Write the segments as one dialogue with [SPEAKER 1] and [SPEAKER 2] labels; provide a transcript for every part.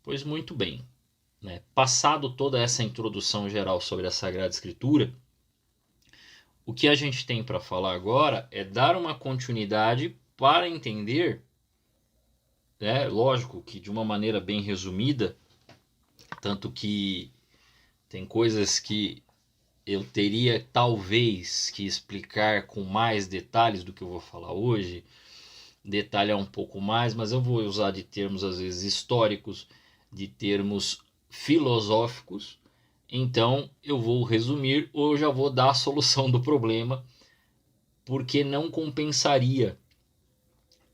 [SPEAKER 1] Pois muito bem, né? Passado toda essa introdução geral sobre a Sagrada Escritura, o que a gente tem para falar agora é dar uma continuidade para entender, né? Lógico que de uma maneira bem resumida, tanto que tem coisas que eu teria talvez que explicar com mais detalhes do que eu vou falar hoje, detalhar um pouco mais, mas eu vou usar de termos às vezes históricos, de termos filosóficos. Então eu vou resumir ou eu já vou dar a solução do problema, porque não compensaria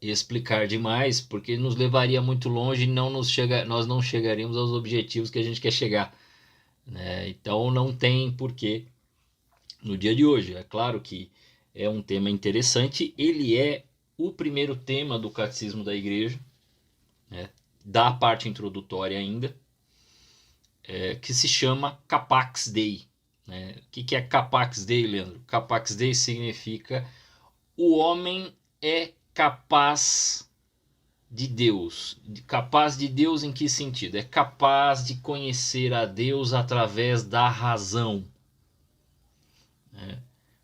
[SPEAKER 1] explicar demais, porque nos levaria muito longe e nós não chegaríamos aos objetivos que a gente quer chegar, né? Então não tem porquê no dia de hoje. É claro que é um tema interessante, ele é o primeiro tema do Catecismo da Igreja, né? Da parte introdutória ainda, que se chama Capax Dei. Né? O que é Capax Dei, Leandro? Capax Dei significa o homem é capaz de Deus. Capaz de Deus em que sentido? É capaz de conhecer a Deus através da razão. Né?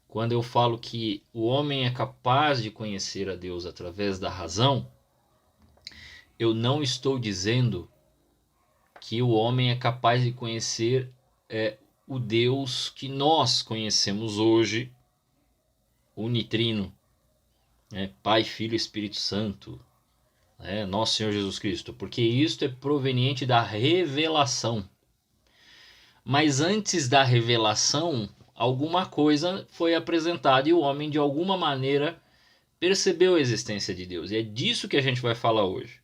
[SPEAKER 1] Quando eu falo que o homem é capaz de conhecer a Deus através da razão, eu não estou dizendo que o homem é capaz de conhecer o Deus que nós conhecemos hoje, unitrino, né? Pai, Filho e Espírito Santo, né? Nosso Senhor Jesus Cristo, porque isto é proveniente da revelação. Mas antes da revelação, alguma coisa foi apresentada e o homem de alguma maneira percebeu a existência de Deus. E é disso que a gente vai falar hoje,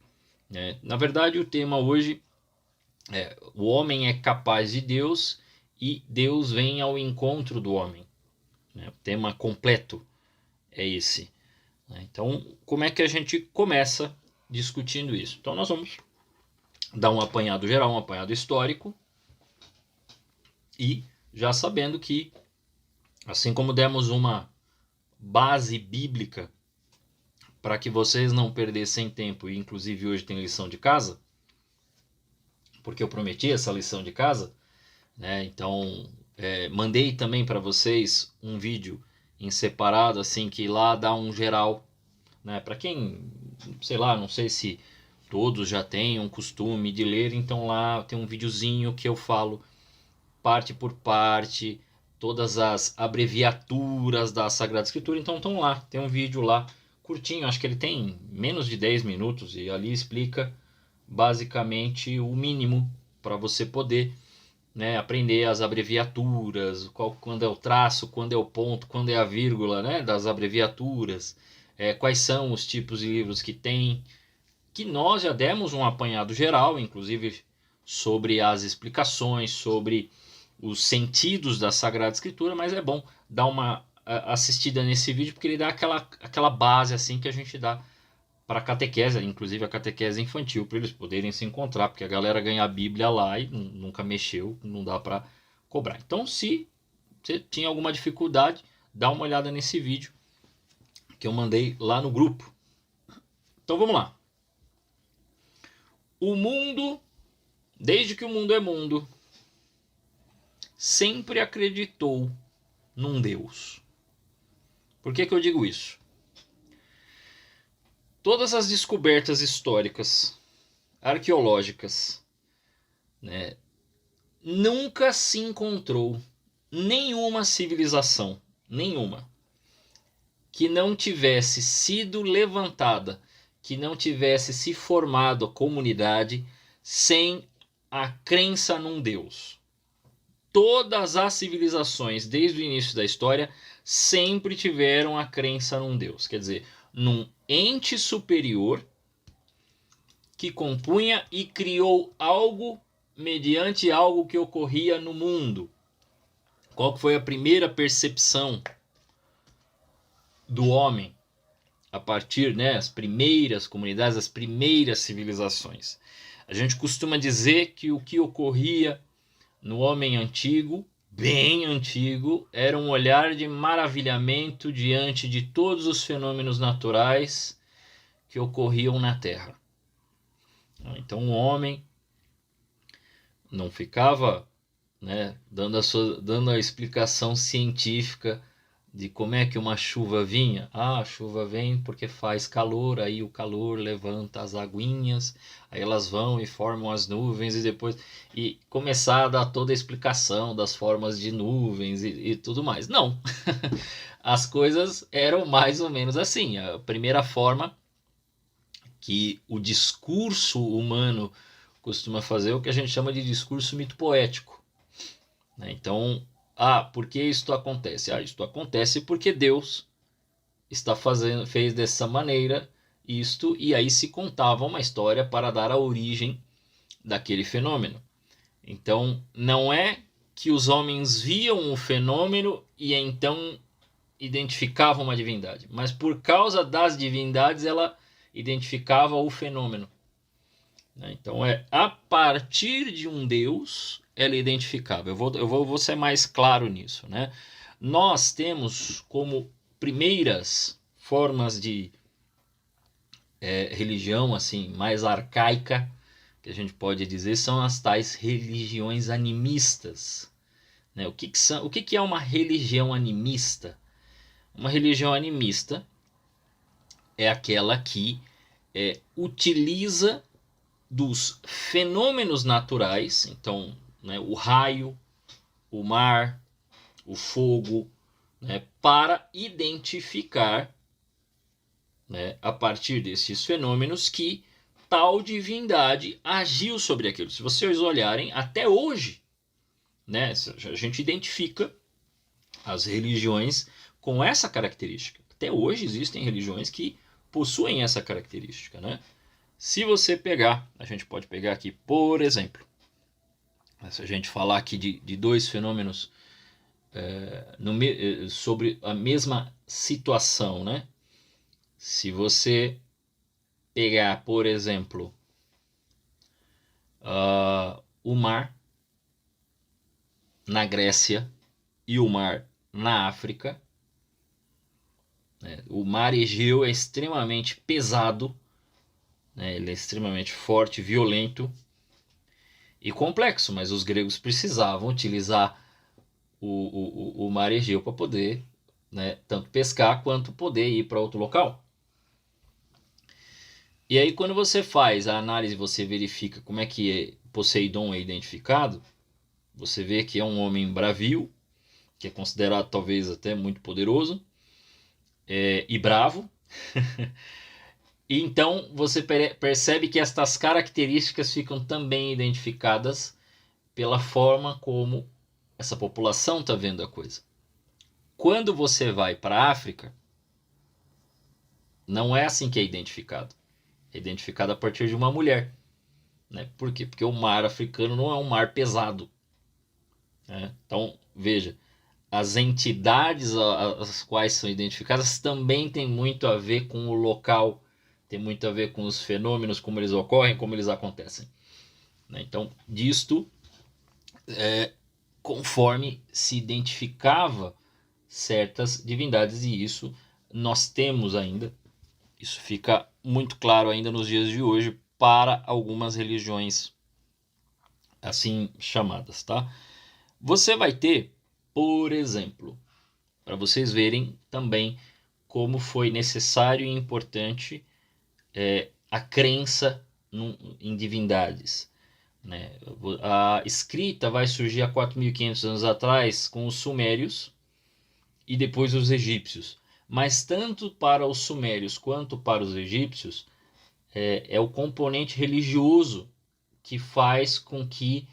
[SPEAKER 1] né? Na verdade, o tema hoje é: o homem é capaz de Deus e Deus vem ao encontro do homem. O tema completo é esse. Então, como é que a gente começa discutindo isso? Então, nós vamos dar um apanhado geral, um apanhado histórico, e já sabendo que, assim como demos uma base bíblica para que vocês não perdessem tempo, e inclusive hoje tem lição de casa, porque eu prometi essa lição de casa, né? Então mandei também para vocês um vídeo em separado, assim, que lá dá um geral, né? Para quem, sei lá, não sei se todos já têm um costume de ler, então lá tem um videozinho que eu falo parte por parte, todas as abreviaturas da Sagrada Escritura. Então estão lá, tem um vídeo lá curtinho, acho que ele tem menos de 10 minutos, e ali explica basicamente o mínimo para você poder, né, aprender as abreviaturas, quando é o traço, quando é o ponto, quando é a vírgula, né, das abreviaturas, quais são os tipos de livros que tem, que nós já demos um apanhado geral, inclusive sobre as explicações, sobre os sentidos da Sagrada Escritura, mas é bom dar uma assistida nesse vídeo, porque ele dá aquela base assim que a gente dá para a catequese, inclusive a catequese infantil, para eles poderem se encontrar, porque a galera ganha a Bíblia lá e nunca mexeu, não dá para cobrar. Então, se você tinha alguma dificuldade, dá uma olhada nesse vídeo que eu mandei lá no grupo. Então vamos lá. O mundo, desde que o mundo é mundo, sempre acreditou num Deus. Por que eu digo isso? Todas as descobertas históricas, arqueológicas, né, nunca se encontrou nenhuma civilização, nenhuma, que não tivesse sido levantada, que não tivesse se formado a comunidade sem a crença num Deus. Todas as civilizações, desde o início da história, sempre tiveram a crença num Deus. Quer dizer, num ente superior que compunha e criou algo mediante algo que ocorria no mundo. Qual foi a primeira percepção do homem a partir, né, as primeiras comunidades, as primeiras civilizações? A gente costuma dizer que o que ocorria no homem antigo, bem antigo, era um olhar de maravilhamento diante de todos os fenômenos naturais que ocorriam na Terra. Então o homem não ficava, né, dando a explicação científica de como é que uma chuva vinha. Ah, a chuva vem porque faz calor, aí o calor levanta as aguinhas, aí elas vão e formam as nuvens e depois e começar a dar toda a explicação das formas de nuvens e tudo mais. Não, as coisas eram mais ou menos assim. A primeira forma que o discurso humano costuma fazer é o que a gente chama de discurso mito-poético, né? Então, por que isto acontece? Isto acontece porque Deus fez dessa maneira isto, e aí se contava uma história para dar a origem daquele fenômeno. Então, não é que os homens viam o fenômeno e então identificavam uma divindade, mas por causa das divindades ela identificava o fenômeno. Então a partir de um Deus ela identificava. Eu vou ser mais claro nisso, né? Nós temos como primeiras formas de religião assim mais arcaica que a gente pode dizer são as tais religiões animistas, né? O que é uma religião animista? Uma religião animista é aquela que utiliza dos fenômenos naturais, então, né, o raio, o mar, o fogo, né, para identificar, né, a partir desses fenômenos que tal divindade agiu sobre aquilo. Se vocês olharem, até hoje, né, a gente identifica as religiões com essa característica. Até hoje existem religiões que possuem essa característica, né? Se você pegar, a gente pode pegar aqui, por exemplo, se a gente falar aqui de dois fenômenos sobre a mesma situação, né? Se você pegar, por exemplo, o mar na Grécia e o mar na África, né? O mar Egeu é extremamente pesado, né? Ele é extremamente forte, violento e complexo, mas os gregos precisavam utilizar o mar Egeu para poder, né, tanto pescar quanto poder ir para outro local. E aí quando você faz a análise, você verifica como é que Poseidon é identificado, você vê que é um homem bravio, que é considerado talvez até muito poderoso e bravo. E então você percebe que estas características ficam também identificadas pela forma como essa população está vendo a coisa. Quando você vai para a África, não é assim que é identificado. É identificado a partir de uma mulher, né? Por quê? Porque o mar africano não é um mar pesado, né? Então, veja, as entidades as quais são identificadas também tem muito a ver com o local, tem muito a ver com os fenômenos, como eles ocorrem, como eles acontecem, né? Então, disto, conforme se identificava certas divindades, e isso nós temos ainda, isso fica muito claro ainda nos dias de hoje para algumas religiões assim chamadas, tá? Você vai ter, por exemplo, para vocês verem também como foi necessário e importante a crença em divindades, né? A escrita vai surgir há 4.500 anos atrás com os sumérios e depois os egípcios. Mas tanto para os sumérios quanto para os egípcios, é o componente religioso que faz com que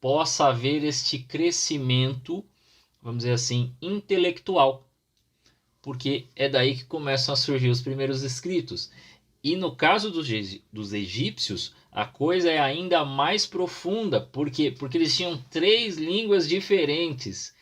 [SPEAKER 1] possa haver este crescimento, vamos dizer assim, intelectual. Porque é daí que começam a surgir os primeiros escritos. E no caso dos egípcios, a coisa é ainda mais profunda. Por quê? Porque eles tinham 3 línguas diferentes.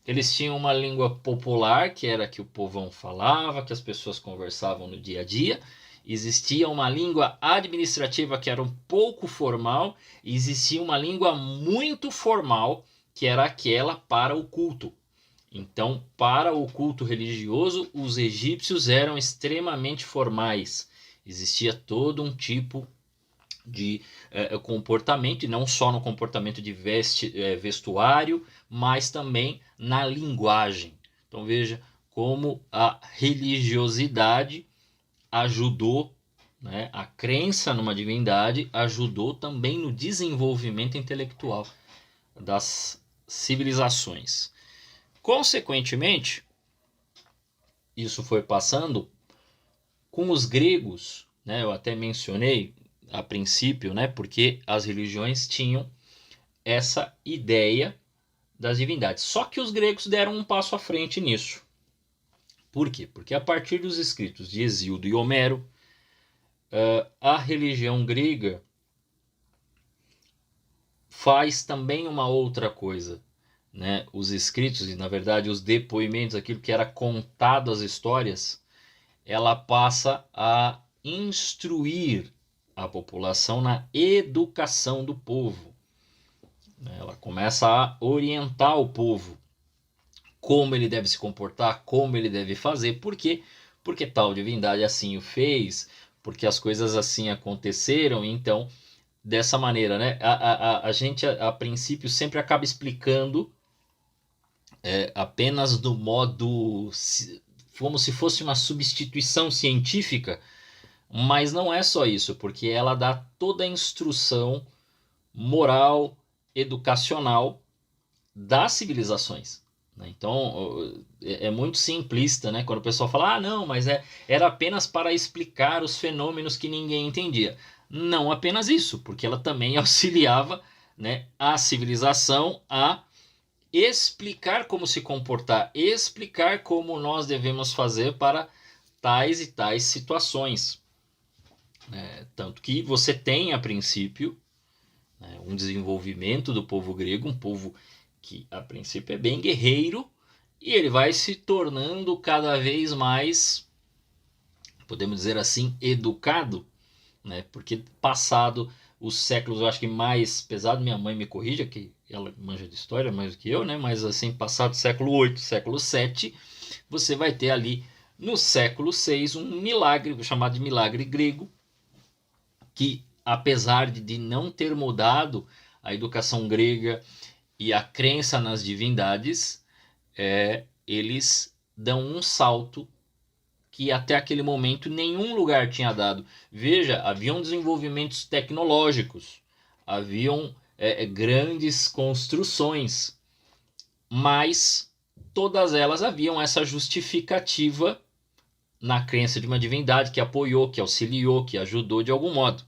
[SPEAKER 1] Eles tinham uma língua popular, que era a que o povão falava, que as pessoas conversavam no dia a dia. Existia uma língua administrativa que era um pouco formal, e existia uma língua muito formal, que era aquela para o culto. Então, para o culto religioso, os egípcios eram extremamente formais. Existia todo um tipo de comportamento, e não só no comportamento de vestuário, mas também na linguagem. Então veja como a religiosidade ajudou, né, a crença numa divindade ajudou também no desenvolvimento intelectual das civilizações. Consequentemente, isso foi passando com os gregos, né, eu até mencionei a princípio, né, porque as religiões tinham essa ideia das divindades. Só que os gregos deram um passo à frente nisso. Por quê? Porque a partir dos escritos de Hesíodo e Homero, a religião grega faz também uma outra coisa. Né? Os escritos, e na verdade os depoimentos, aquilo que era contado, as histórias, ela passa a instruir a população na educação do povo. Ela começa a orientar o povo como ele deve se comportar, como ele deve fazer. Por quê? Porque tal divindade assim o fez, porque as coisas assim aconteceram. Então, dessa maneira, né? A gente, a princípio, sempre acaba explicando apenas do modo como se fosse uma substituição científica, mas não é só isso, porque ela dá toda a instrução moral, educacional das civilizações. Então, é muito simplista, né? Quando o pessoal fala, não, mas era apenas para explicar os fenômenos que ninguém entendia. Não apenas isso, porque ela também auxiliava, né, a civilização a explicar como se comportar, explicar como nós devemos fazer para tais e tais situações. Tanto que você tem, a princípio, um desenvolvimento do povo grego, um povo que a princípio é bem guerreiro, e ele vai se tornando cada vez mais, podemos dizer assim, educado, né? Porque passado os séculos, eu acho que mais pesado, minha mãe me corrija, que ela manja de história mais do que eu, né? Mas assim, passado o século 8, século 7, você vai ter ali no século 6 um milagre, chamado de milagre grego, que apesar de não ter mudado a educação grega e a crença nas divindades, eles dão um salto que até aquele momento nenhum lugar tinha dado. Veja, haviam desenvolvimentos tecnológicos, haviam grandes construções, mas todas elas haviam essa justificativa na crença de uma divindade que apoiou, que auxiliou, que ajudou de algum modo.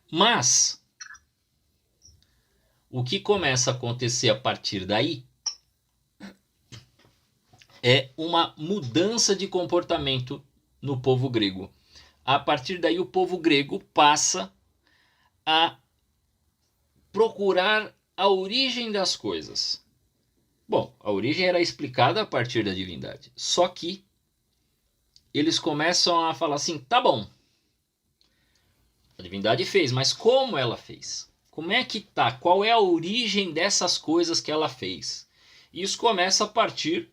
[SPEAKER 1] Mas o que começa a acontecer a partir daí é uma mudança de comportamento no povo grego. A partir daí, o povo grego passa a procurar a origem das coisas. Bom, a origem era explicada a partir da divindade. Só que eles começam a falar assim, tá bom, a divindade fez, mas como ela fez? Como é que tá? Qual é a origem dessas coisas que ela fez? Isso começa a partir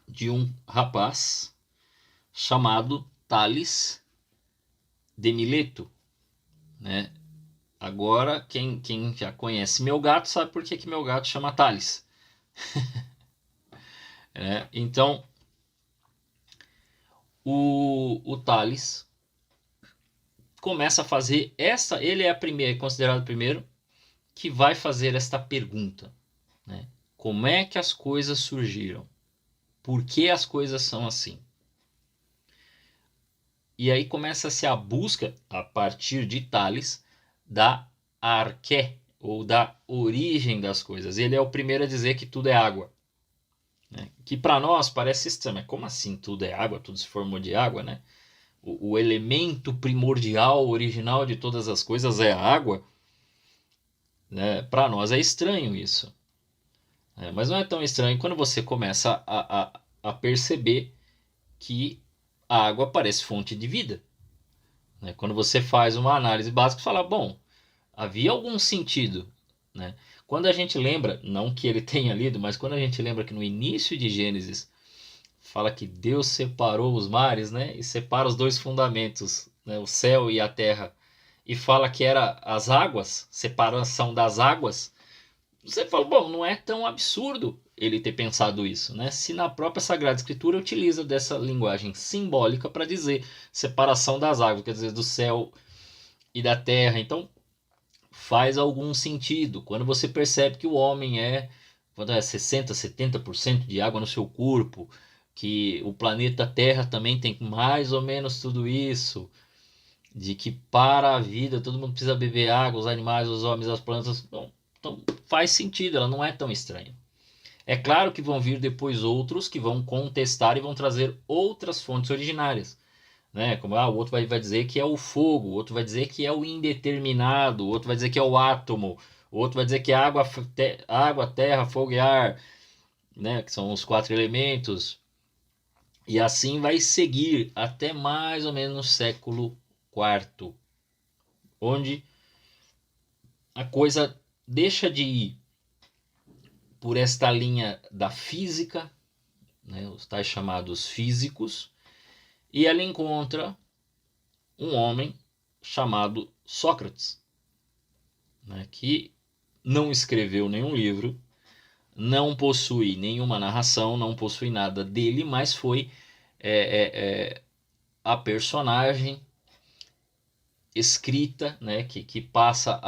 [SPEAKER 1] de um rapaz chamado Tales de Mileto, né? Agora, quem já conhece meu gato sabe por que meu gato chama Tales. Então, o Tales começa a fazer ele é considerado o primeiro que vai fazer esta pergunta, né? Como é que as coisas surgiram? Por que as coisas são assim? E aí começa-se a busca, a partir de Tales, da arqué, ou da origem das coisas. Ele é o primeiro a dizer que tudo é água. Né? Que para nós parece estranho. Como assim tudo é água? Tudo se formou de água, né? O elemento primordial, original de todas as coisas é a água. Né? Para nós é estranho isso. Mas não é tão estranho quando você começa a perceber que a água parece fonte de vida. Né? Quando você faz uma análise básica, você fala, bom, havia algum sentido. Né? Quando a gente lembra, não que ele tenha lido, mas quando a gente lembra que no início de Gênesis fala que Deus separou os mares, né? E separa os dois fundamentos né, o céu e a terra, e fala que era as águas, separação das águas, você fala, bom, não é tão absurdo ele ter pensado isso, né? Se na própria Sagrada Escritura utiliza dessa linguagem simbólica para dizer separação das águas, quer dizer, do céu e da terra. Então, faz algum sentido. Quando você percebe que o homem quando é 60, 70% de água no seu corpo, que o planeta Terra também tem mais ou menos tudo isso, de que para a vida todo mundo precisa beber água, os animais, os homens, as plantas. Bom, então faz sentido, ela não é tão estranha. É claro que vão vir depois outros que vão contestar e vão trazer outras fontes originárias, né? Como o outro vai dizer que é o fogo, o outro vai dizer que é o indeterminado, o outro vai dizer que é o átomo, o outro vai dizer que é água, terra, fogo e ar, né? Que são os 4 elementos. E assim vai seguir até mais ou menos o século IV, onde a coisa deixa de ir por esta linha da física, né? Os tais chamados físicos, e ela encontra um homem chamado Sócrates, né, que não escreveu nenhum livro, não possui nenhuma narração, não possui nada dele, mas foi a personagem escrita, né, que passa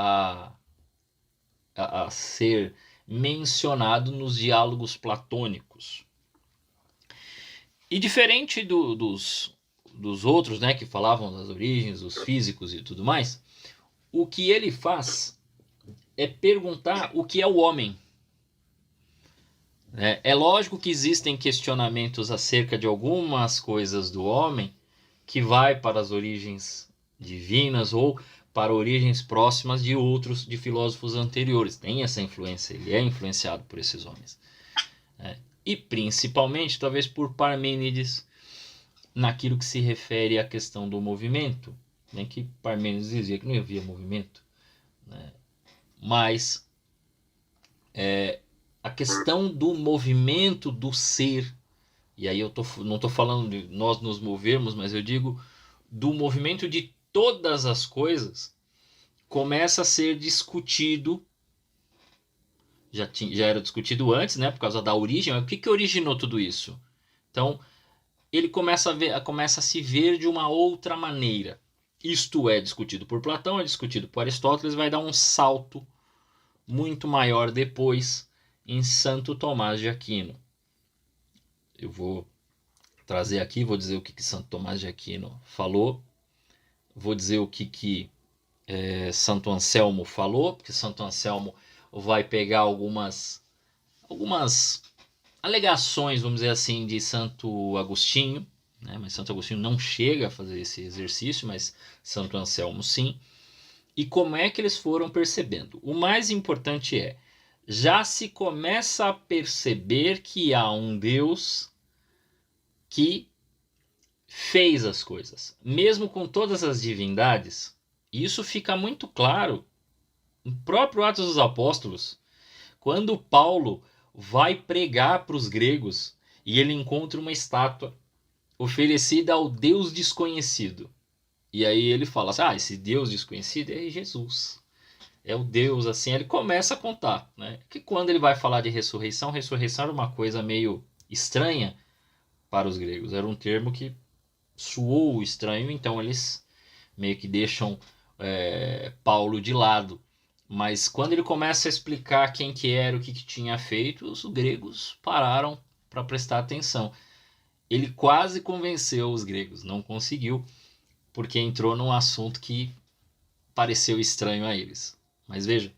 [SPEAKER 1] a ser mencionado nos diálogos platônicos. E diferente dos outros, né, que falavam das origens, dos físicos e tudo mais, o que ele faz é perguntar o que é o homem. É lógico que existem questionamentos acerca de algumas coisas do homem que vai para as origens divinas ou para origens próximas de filósofos anteriores. Tem essa influência, ele é influenciado por esses homens. E principalmente, talvez por Parmênides, naquilo que se refere à questão do movimento, né, que Parmênides dizia que não havia movimento, né, mas a questão do movimento do ser, e aí não estou falando de nós nos movermos, mas eu digo do movimento de todas as coisas, começa a ser discutido, já era discutido antes, né, por causa da origem, mas o que originou tudo isso? Então, ele começa a se ver de uma outra maneira. Isto é discutido por Platão, é discutido por Aristóteles, vai dar um salto muito maior depois em Santo Tomás de Aquino. Eu vou trazer aqui, vou dizer o que Santo Tomás de Aquino falou, vou dizer o que Santo Anselmo falou, porque Santo Anselmo vai pegar algumas alegações, vamos dizer assim, de Santo Agostinho, né? Mas Santo Agostinho não chega a fazer esse exercício, mas Santo Anselmo sim. E como é que eles foram percebendo? O mais importante já se começa a perceber que há um Deus que fez as coisas, mesmo com todas as divindades. Isso fica muito claro no próprio Atos dos Apóstolos, quando Paulo vai pregar para os gregos e ele encontra uma estátua oferecida ao Deus desconhecido. E aí ele fala assim, esse Deus desconhecido é Jesus. É o Deus, assim, ele começa a contar, né? Que quando ele vai falar de ressurreição era uma coisa meio estranha para os gregos. Era um termo que soou estranho, então eles meio que deixam Paulo de lado. Mas quando ele começa a explicar quem que era, o que tinha feito, os gregos pararam para prestar atenção. Ele quase convenceu os gregos, não conseguiu, porque entrou num assunto que pareceu estranho a eles. Mas veja,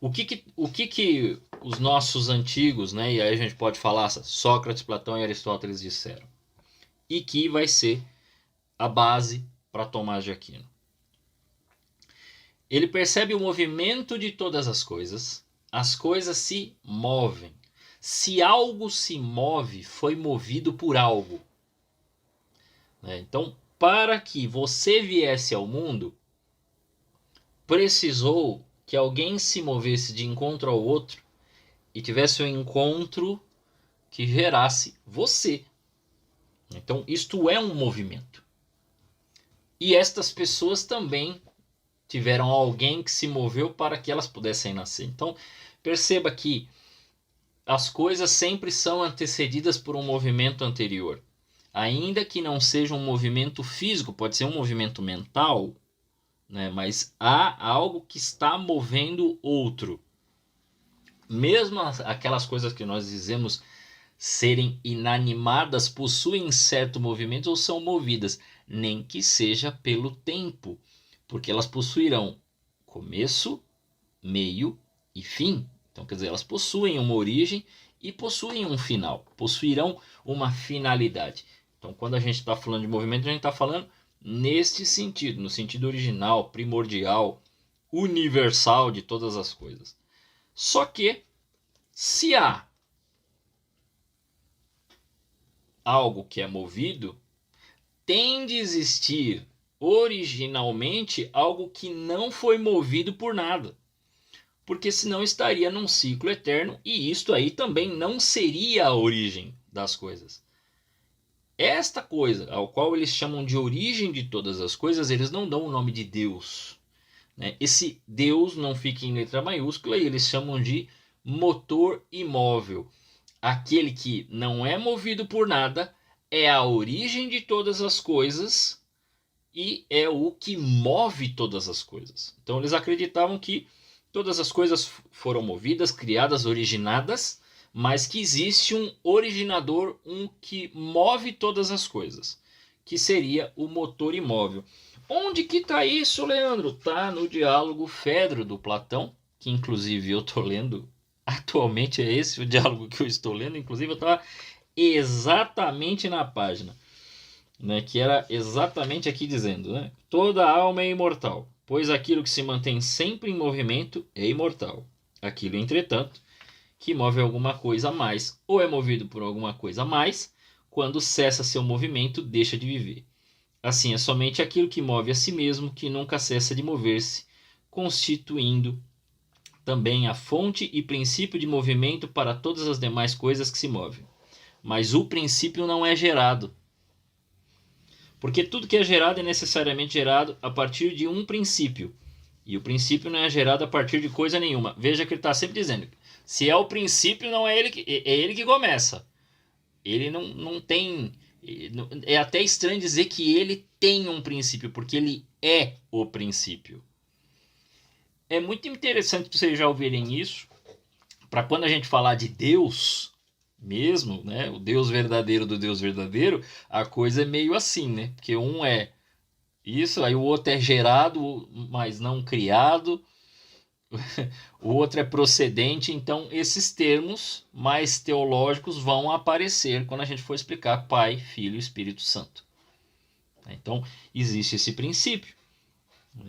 [SPEAKER 1] o que os nossos antigos, né, e aí a gente pode falar Sócrates, Platão e Aristóteles disseram, e que vai ser a base para Tomás de Aquino. Ele percebe o movimento de todas as coisas se movem. Se algo se move, foi movido por algo. Então, para que você viesse ao mundo, precisou que alguém se movesse de encontro ao outro e tivesse um encontro que gerasse você. Então, isto é um movimento. E estas pessoas também tiveram alguém que se moveu para que elas pudessem nascer. Então, perceba que as coisas sempre são antecedidas por um movimento anterior. Ainda que não seja um movimento físico, pode ser um movimento mental, né? Mas há algo que está movendo outro. Mesmo aquelas coisas que nós dizemos serem inanimadas possuem certo movimento ou são movidas, nem que seja pelo tempo, porque elas possuirão começo, meio e fim. Então, quer dizer, elas possuem uma origem e possuem um final, possuirão uma finalidade. Então, quando a gente está falando de movimento, a gente está falando neste sentido, no sentido original, primordial, universal de todas as coisas. Só que, se há algo que é movido, tem de existir originalmente algo que não foi movido por nada. Porque senão estaria num ciclo eterno e isto aí também não seria a origem das coisas. Esta coisa, ao qual eles chamam de origem de todas as coisas, eles não dão o nome de Deus, né? Esse Deus não fica em letra maiúscula e eles chamam de motor imóvel. Aquele que não é movido por nada, é a origem de todas as coisas e é o que move todas as coisas. Então eles acreditavam que todas as coisas foram movidas, criadas, originadas, mas que existe um originador, um que move todas as coisas, que seria o motor imóvel. Onde que está isso, Leandro? Está no diálogo Fedro do Platão, que inclusive eu estou lendo atualmente, é esse o diálogo que eu estou lendo, inclusive eu estava exatamente na página, né, que era exatamente aqui dizendo, né, toda alma é imortal, pois aquilo que se mantém sempre em movimento é imortal. Aquilo, entretanto, que move alguma coisa a mais, ou é movido por alguma coisa a mais, quando cessa seu movimento, deixa de viver. Assim, é somente aquilo que move a si mesmo que nunca cessa de mover-se, constituindo também a fonte e princípio de movimento para todas as demais coisas que se movem. Mas o princípio não é gerado, porque tudo que é gerado é necessariamente gerado a partir de um princípio. E o princípio não é gerado a partir de coisa nenhuma. Veja que ele está sempre dizendo, se é o princípio, não é ele que começa. Ele não tem... É até estranho dizer que ele tem um princípio, porque ele é o princípio. É muito interessante vocês já ouvirem isso, para quando a gente falar de Deus mesmo, né, o Deus verdadeiro do Deus verdadeiro, a coisa é meio assim, né? Porque um é isso, aí o outro é gerado, mas não criado, o outro é procedente, então esses termos mais teológicos vão aparecer quando a gente for explicar Pai, Filho e Espírito Santo. Então existe esse princípio.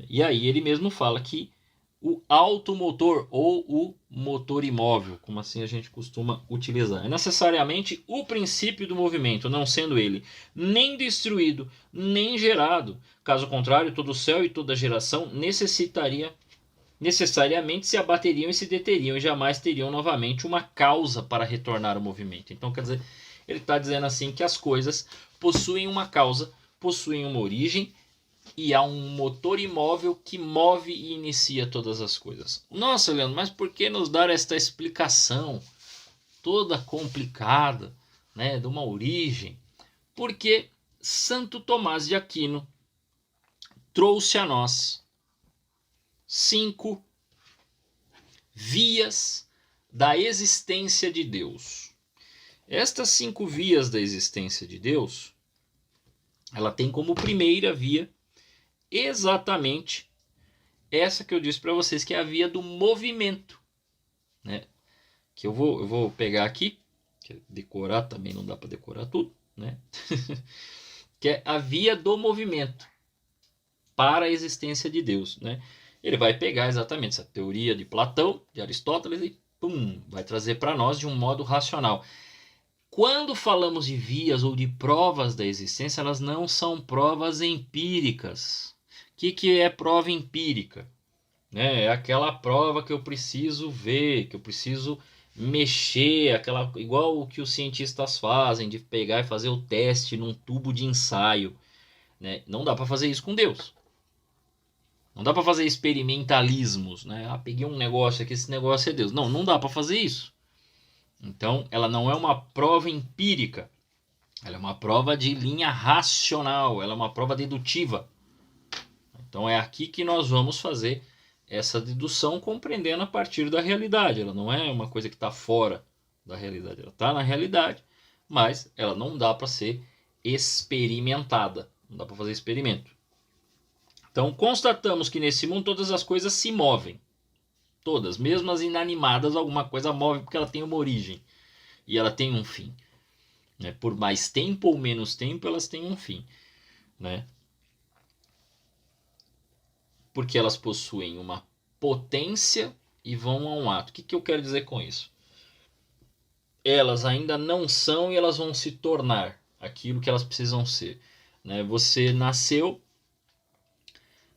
[SPEAKER 1] E aí ele mesmo fala que o automotor ou o motor imóvel, como assim a gente costuma utilizar, é necessariamente o princípio do movimento, não sendo ele nem destruído, nem gerado. Caso contrário, todo o céu e toda geração necessariamente se abateriam e se deteriam e jamais teriam novamente uma causa para retornar ao movimento. Então, quer dizer, ele está dizendo assim que as coisas possuem uma causa, possuem uma origem, e há um motor imóvel que move e inicia todas as coisas. Nossa, Leandro, mas por que nos dar esta explicação toda complicada, né, de uma origem? Porque Santo Tomás de Aquino trouxe a nós 5 vias da existência de Deus. Estas 5 vias da existência de Deus, ela tem como primeira via exatamente essa que eu disse para vocês, que é a via do movimento, né? Que eu vou pegar aqui, que decorar também não dá para decorar tudo, né? Que é a via do movimento para a existência de Deus, né? Ele vai pegar exatamente essa teoria de Platão, de Aristóteles e vai trazer para nós de um modo racional. Quando falamos de vias ou de provas da existência, elas não são provas empíricas. O que é prova empírica? É aquela prova que eu preciso ver, que eu preciso mexer, aquela, igual o que os cientistas fazem, de pegar e fazer o teste num tubo de ensaio. né? Não dá para fazer isso com Deus. Não dá para fazer experimentalismos, né? Ah, peguei um negócio aqui, esse negócio é Deus. Não, não dá para fazer isso. Então, ela não é uma prova empírica. Ela é uma prova de linha racional, ela é uma prova dedutiva. Então é aqui que nós vamos fazer essa dedução compreendendo a partir da realidade. Ela não é uma coisa que está fora da realidade. Ela está na realidade, mas ela não dá para ser experimentada. Não dá para fazer experimento. Então constatamos que nesse mundo todas as coisas se movem. Todas, mesmo as inanimadas, alguma coisa move porque ela tem uma origem. E ela tem um fim. Né? Por mais tempo ou menos tempo, elas têm um fim. Né? Porque elas possuem uma potência e vão a um ato. O que eu quero dizer com isso? Elas ainda não são e elas vão se tornar aquilo que elas precisam ser. Né? Você nasceu,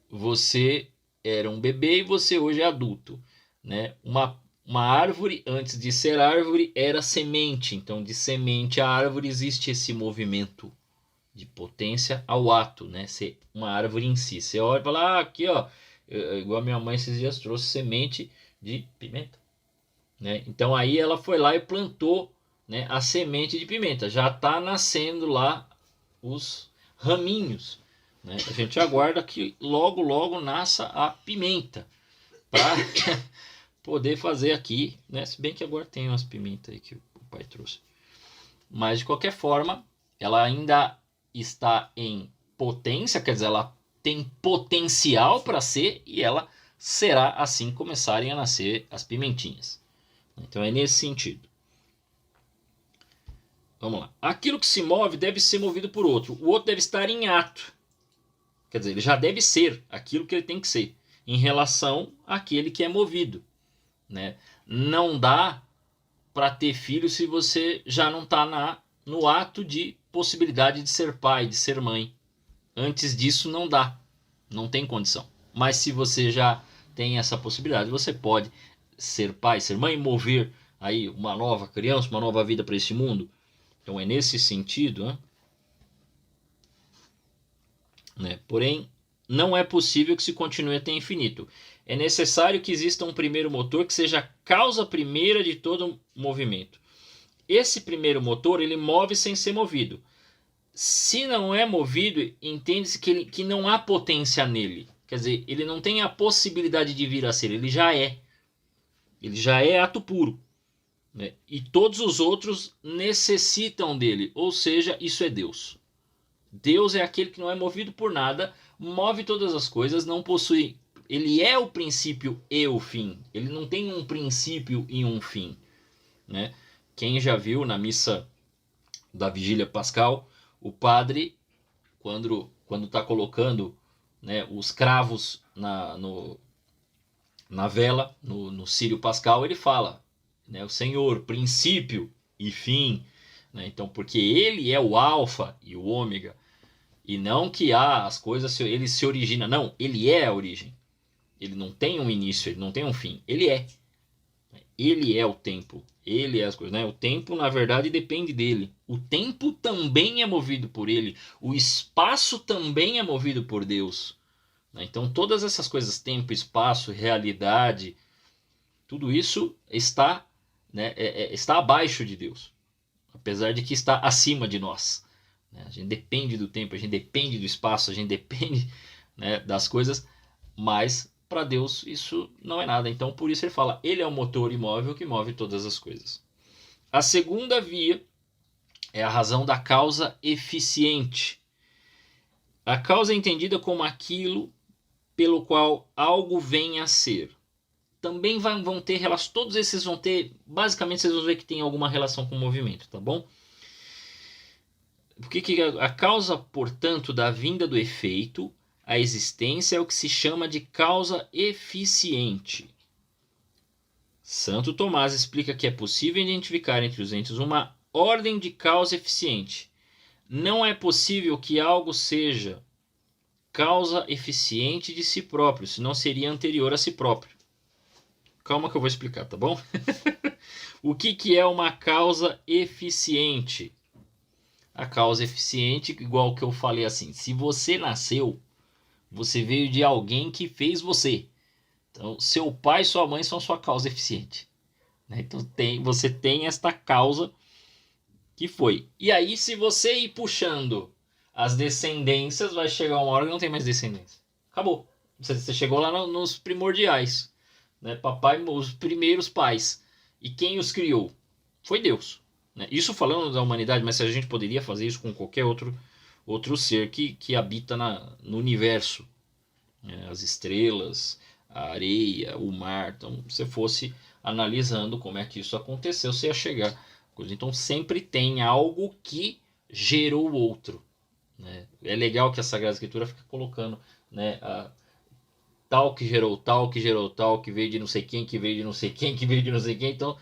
[SPEAKER 1] você era um bebê e você hoje é adulto. Né? Uma árvore, antes de ser árvore, era semente. Então, de semente a árvore existe esse movimento de potência ao ato, né? Ser uma árvore em si. Você olha e fala, ah, aqui, ó, igual a minha mãe esses dias trouxe semente de pimenta, né? Então aí ela foi lá e plantou, né, a semente de pimenta. Já está nascendo lá os raminhos, né? A gente aguarda que logo, logo nasça a pimenta para poder fazer aqui, né? Se bem que agora tem umas pimentas aí que o pai trouxe. Mas de qualquer forma, ela ainda está em potência, quer dizer, ela tem potencial para ser e ela será assim começarem a nascer as pimentinhas. Então é nesse sentido. Vamos lá. Aquilo que se move deve ser movido por outro. O outro deve estar em ato. Quer dizer, ele já deve ser aquilo que ele tem que ser em relação àquele que é movido. Né? Não dá para ter filho se você já não está no ato de possibilidade de ser pai, de ser mãe. Antes disso não dá, não tem condição. Mas se você já tem essa possibilidade, você pode ser pai, ser mãe, mover aí uma nova criança, uma nova vida para esse mundo. Então é nesse sentido, né? Porém, não é possível que se continue até infinito. É necessário que exista um primeiro motor que seja a causa primeira de todo movimento. Esse primeiro motor, ele move sem ser movido. Se não é movido, entende-se que não há potência nele. Quer dizer, ele não tem a possibilidade de vir a ser, ele já é. Ele já é ato puro. Né? E todos os outros necessitam dele, ou seja, isso é Deus. Deus é aquele que não é movido por nada, move todas as coisas, não possui. Ele é o princípio e o fim. Ele não tem um princípio e um fim. Né? Quem já viu na missa da Vigília Pascal, o padre, quando está colocando, né, os cravos na vela, no círio pascal, ele fala, né, o Senhor, princípio e fim. Né? Então, porque ele é o alfa e o ômega, e não que as coisas, ele se origina. Não, ele é a origem. Ele não tem um início, ele não tem um fim. Ele é. Ele é o tempo. Ele é as coisas. Né? O tempo, na verdade, depende dele. O tempo também é movido por ele. O espaço também é movido por Deus. Né? Então, todas essas coisas, tempo, espaço, realidade, tudo isso está, né, está abaixo de Deus. Apesar de que está acima de nós. Né? A gente depende do tempo, a gente depende do espaço, a gente depende, né, das coisas, mas para Deus isso não é nada. Então por isso ele fala, ele é o motor imóvel que move todas as coisas. A segunda via é a razão da causa eficiente. A causa é entendida como aquilo pelo qual algo vem a ser. Também vão ter relação, todos esses vão ter, basicamente vocês vão ver que tem alguma relação com o movimento, tá bom? Porque a causa, portanto, da vinda do efeito, a existência é o que se chama de causa eficiente. Santo Tomás explica que é possível identificar entre os entes uma ordem de causa eficiente. Não é possível que algo seja causa eficiente de si próprio, senão seria anterior a si próprio. Calma que eu vou explicar, tá bom? O que é uma causa eficiente? a causa eficiente, igual que eu falei assim, se você nasceu, você veio de alguém que fez você. Então, seu pai e sua mãe são sua causa eficiente, né? Então você tem esta causa que foi. E aí, se você ir puxando as descendências, vai chegar uma hora que não tem mais descendência. Acabou. Você chegou lá nos primordiais, né? Papai, os primeiros pais. E quem os criou? Foi Deus. Né? Isso falando da humanidade, mas se a gente poderia fazer isso com qualquer outro ser que habita no universo. Né? As estrelas, a areia, o mar. Então, se você fosse analisando como é que isso aconteceu, você ia chegar. Então, sempre tem algo que gerou o outro. Né? É legal que a Sagrada Escritura fica colocando, né, tal que gerou tal, que gerou tal, que veio de não sei quem, que veio de não sei quem, que veio de não sei quem. Então,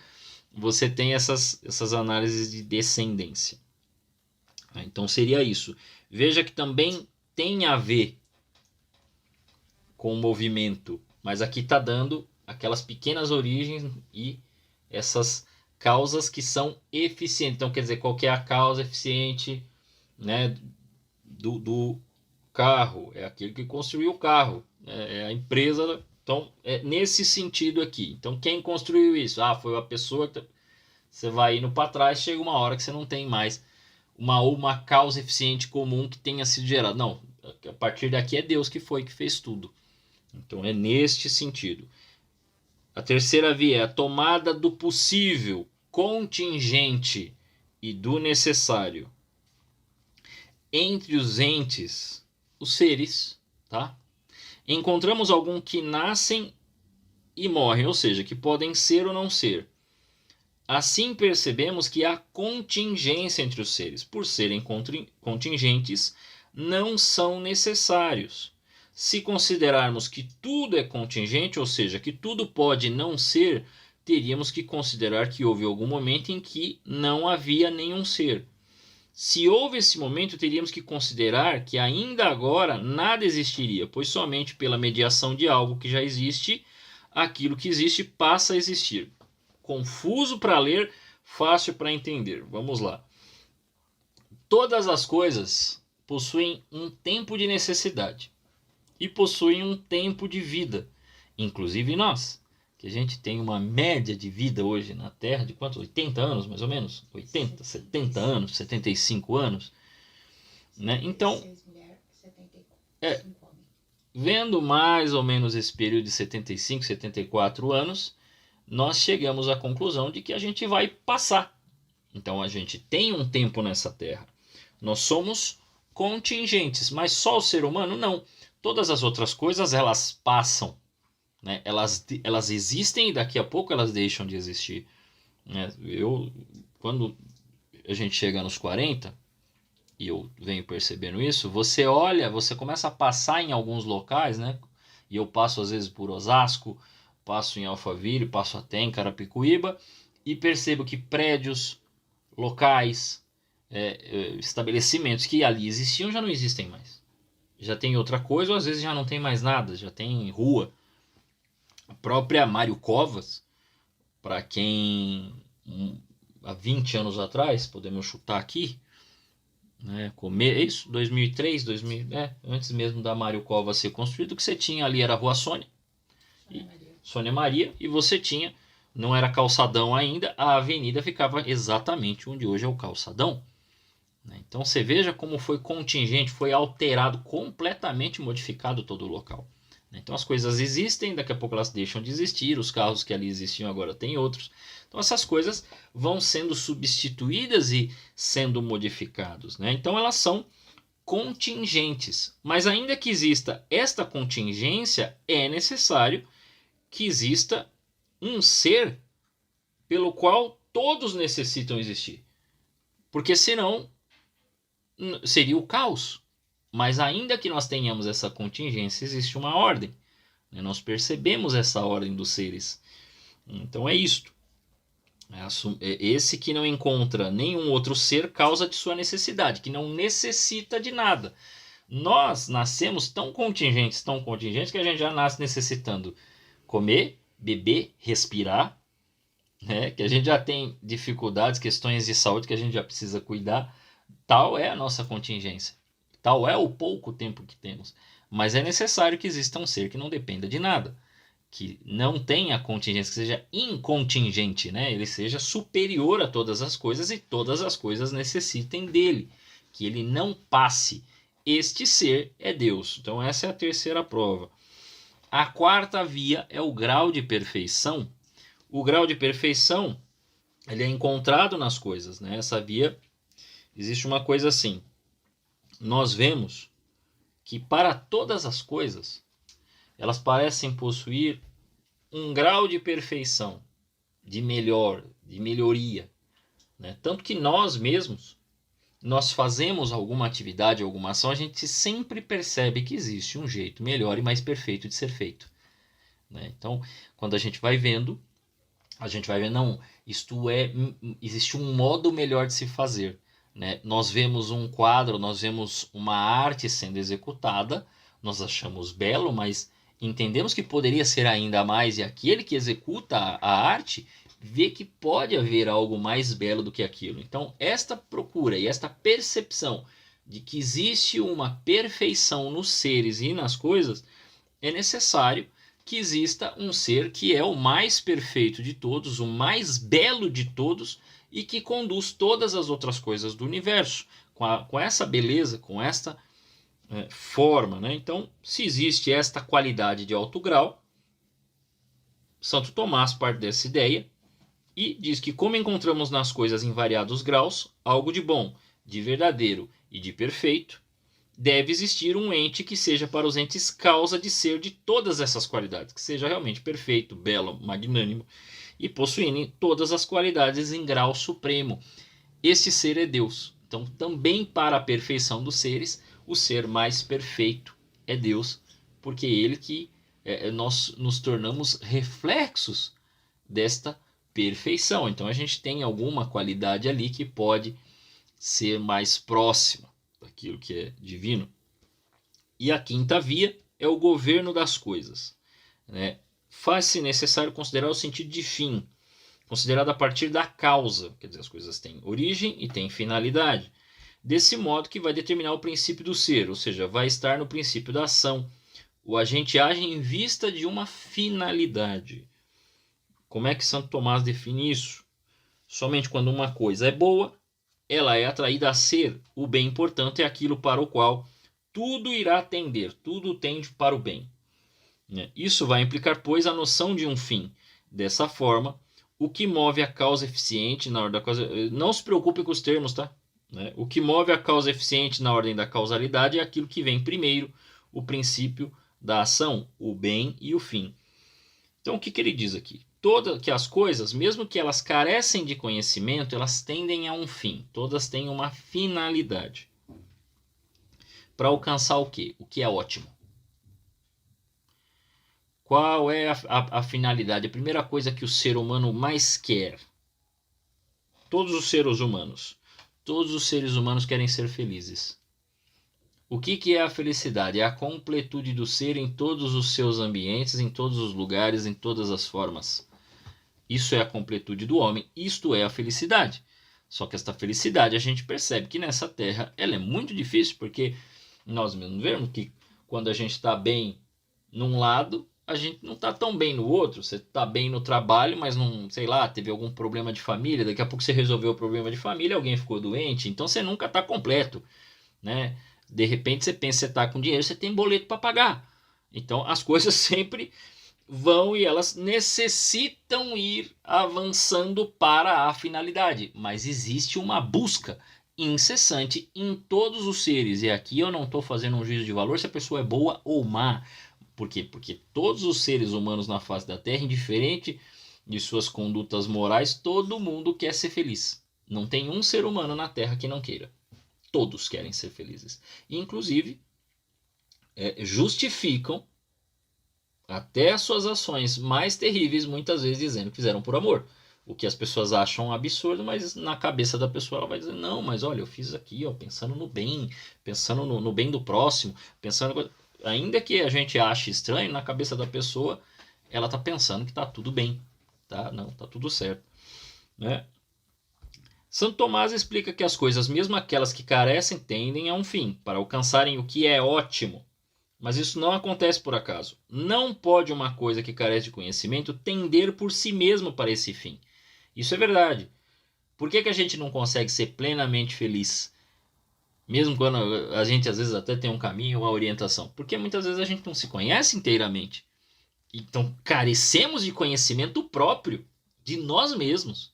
[SPEAKER 1] você tem essas análises de descendência. Então, seria isso. Veja que também tem a ver com o movimento, mas aqui está dando aquelas pequenas origens e essas causas que são eficientes. Então, quer dizer, qual que é a causa eficiente, né, do carro? É aquele que construiu o carro, é a empresa. Então, é nesse sentido aqui. Então, quem construiu isso? Foi a pessoa que você vai indo para trás, chega uma hora que você não tem mais uma causa eficiente comum que tenha sido gerada. Não, a partir daqui é Deus que fez tudo. Então, é neste sentido. A terceira via é a tomada do possível, contingente e do necessário entre os entes, os seres, tá? Encontramos alguns que nascem e morrem, ou seja, que podem ser ou não ser. Assim percebemos que há contingência entre os seres. Por serem contingentes, não são necessários. Se considerarmos que tudo é contingente, ou seja, que tudo pode não ser, teríamos que considerar que houve algum momento em que não havia nenhum ser. Se houve esse momento, teríamos que considerar que ainda agora nada existiria, pois somente pela mediação de algo que já existe, aquilo que existe passa a existir. Confuso para ler, fácil para entender. Vamos lá. Todas as coisas possuem um tempo de necessidade e possuem um tempo de vida, inclusive nós, que a gente tem uma média de vida hoje na Terra de quantos? 80 anos, mais ou menos? 80, 70 anos, 75 anos. Né? Então, vendo mais ou menos esse período de 75, 74 anos, nós chegamos à conclusão de que a gente vai passar. Então, a gente tem um tempo nessa Terra. Nós somos contingentes, mas só o ser humano não. Todas as outras coisas, elas passam. Né? Elas existem e daqui a pouco elas deixam de existir. Né? Quando a gente chega nos 40, e eu venho percebendo isso, você olha, você começa a passar em alguns locais, né? E eu passo às vezes por Osasco, passo em Alphaville, passo até em Carapicuíba, e percebo que prédios, locais, estabelecimentos que ali existiam já não existem mais. Já tem outra coisa, ou às vezes já não tem mais nada, já tem rua. A própria Mário Covas, para quem há 20 anos atrás, podemos chutar aqui, né, isso, 2003, antes mesmo da Mário Covas ser construído, o que você tinha ali era a Rua Sônia Maria, e você tinha, não era calçadão ainda, a avenida ficava exatamente onde hoje é o calçadão. Então você veja como foi contingente, foi alterado, completamente modificado todo o local. Então as coisas existem, daqui a pouco elas deixam de existir, os carros que ali existiam agora tem outros. Então essas coisas vão sendo substituídas e sendo modificados. Né? Então elas são contingentes. Mas ainda que exista esta contingência, é necessário que exista um ser pelo qual todos necessitam existir. Porque senão seria o caos. Mas ainda que nós tenhamos essa contingência, existe uma ordem. Nós percebemos essa ordem dos seres. Então é isto. Esse que não encontra nenhum outro ser causa de sua necessidade, que não necessita de nada. Nós nascemos tão contingentes que a gente já nasce necessitando comer, beber, respirar, né? Que a gente já tem dificuldades, questões de saúde que a gente já precisa cuidar. Tal é a nossa contingência. Tal é o pouco tempo que temos. Mas é necessário que exista um ser que não dependa de nada, que não tenha contingência, que seja incontingente, né? Ele seja superior a todas as coisas e todas as coisas necessitem dele, que ele não passe. Este ser é Deus. Então essa é a terceira prova. A quarta via é o grau de perfeição. O grau de perfeição, ele é encontrado nas coisas, né? Essa via, existe uma coisa assim. Nós vemos que para todas as coisas, elas parecem possuir um grau de perfeição, de melhoria, né? Tanto que nós mesmos, nós fazemos alguma atividade, alguma ação, a gente sempre percebe que existe um jeito melhor e mais perfeito de ser feito, né? Então, quando a gente vai vendo, não, existe um modo melhor de se fazer, né? Nós vemos um quadro, nós vemos uma arte sendo executada, nós achamos belo, mas entendemos que poderia ser ainda mais, e aquele que executa a arte vê que pode haver algo mais belo do que aquilo. Então, esta procura e esta percepção de que existe uma perfeição nos seres e nas coisas, é necessário que exista um ser que é o mais perfeito de todos, o mais belo de todos e que conduz todas as outras coisas do universo com essa beleza, com esta forma, né? Então, se existe esta qualidade de alto grau, Santo Tomás parte dessa ideia e diz que como encontramos nas coisas em variados graus algo de bom, de verdadeiro e de perfeito, deve existir um ente que seja para os entes causa de ser de todas essas qualidades, que seja realmente perfeito, belo, magnânimo e possuindo todas as qualidades em grau supremo. Esse ser é Deus. Então, também para a perfeição dos seres, o ser mais perfeito é Deus, porque é ele que nós nos tornamos reflexos desta perfeição. Então, a gente tem alguma qualidade ali que pode ser mais próxima daquilo que é divino. E a quinta via é o governo das coisas, né? Faz-se necessário considerar o sentido de fim, considerado a partir da causa, quer dizer, as coisas têm origem e têm finalidade. Desse modo que vai determinar o princípio do ser, ou seja, vai estar no princípio da ação. O agente age em vista de uma finalidade. Como é que Santo Tomás define isso? Somente quando uma coisa é boa, ela é atraída a ser o bem, portanto, é aquilo para o qual tudo irá tender, tudo tende para o bem. Isso vai implicar, pois, a noção de um fim. Dessa forma, o que move a causa eficiente na ordem da causa... Não se preocupe com os termos, tá? O que move a causa eficiente na ordem da causalidade é aquilo que vem primeiro, o princípio da ação, o bem e o fim. Então, o que ele diz aqui? Que as coisas, mesmo que elas carecem de conhecimento, elas tendem a um fim. Todas têm uma finalidade. Para alcançar o quê? O que é ótimo. Qual é a finalidade? A primeira coisa que o ser humano mais quer. Todos os seres humanos querem ser felizes. O que é a felicidade? É a completude do ser em todos os seus ambientes, em todos os lugares, em todas as formas. Isso é a completude do homem, isto é a felicidade. Só que esta felicidade a gente percebe que nessa terra ela é muito difícil, porque nós mesmos vemos que quando a gente está bem num lado, a gente não está tão bem no outro. Você está bem no trabalho, mas não, sei lá, teve algum problema de família, daqui a pouco você resolveu o problema de família, alguém ficou doente, então você nunca está completo, né? De repente você pensa que você está com dinheiro, você tem boleto para pagar. Então as coisas sempre vão e elas necessitam ir avançando para a finalidade. Mas existe uma busca incessante em todos os seres. E aqui eu não estou fazendo um juízo de valor se a pessoa é boa ou má. Por quê? Porque todos os seres humanos na face da Terra, indiferente de suas condutas morais, todo mundo quer ser feliz. Não tem um ser humano na Terra que não queira. Todos querem ser felizes. Inclusive, justificam até as suas ações mais terríveis, muitas vezes dizendo que fizeram por amor. O que as pessoas acham absurdo, mas na cabeça da pessoa ela vai dizer, não, mas olha, eu fiz aqui, ó, pensando no bem, pensando no bem do próximo, pensando... Ainda que a gente ache estranho, na cabeça da pessoa, ela está pensando que está tudo bem, tá? Não, está tudo certo, né? Santo Tomás explica que as coisas, mesmo aquelas que carecem, tendem a um fim, para alcançarem o que é ótimo. Mas isso não acontece por acaso. Não pode uma coisa que carece de conhecimento tender por si mesmo para esse fim. Isso é verdade. Por que a gente não consegue ser plenamente feliz? Mesmo quando a gente às vezes até tem um caminho, uma orientação. Porque muitas vezes a gente não se conhece inteiramente. Então carecemos de conhecimento próprio de nós mesmos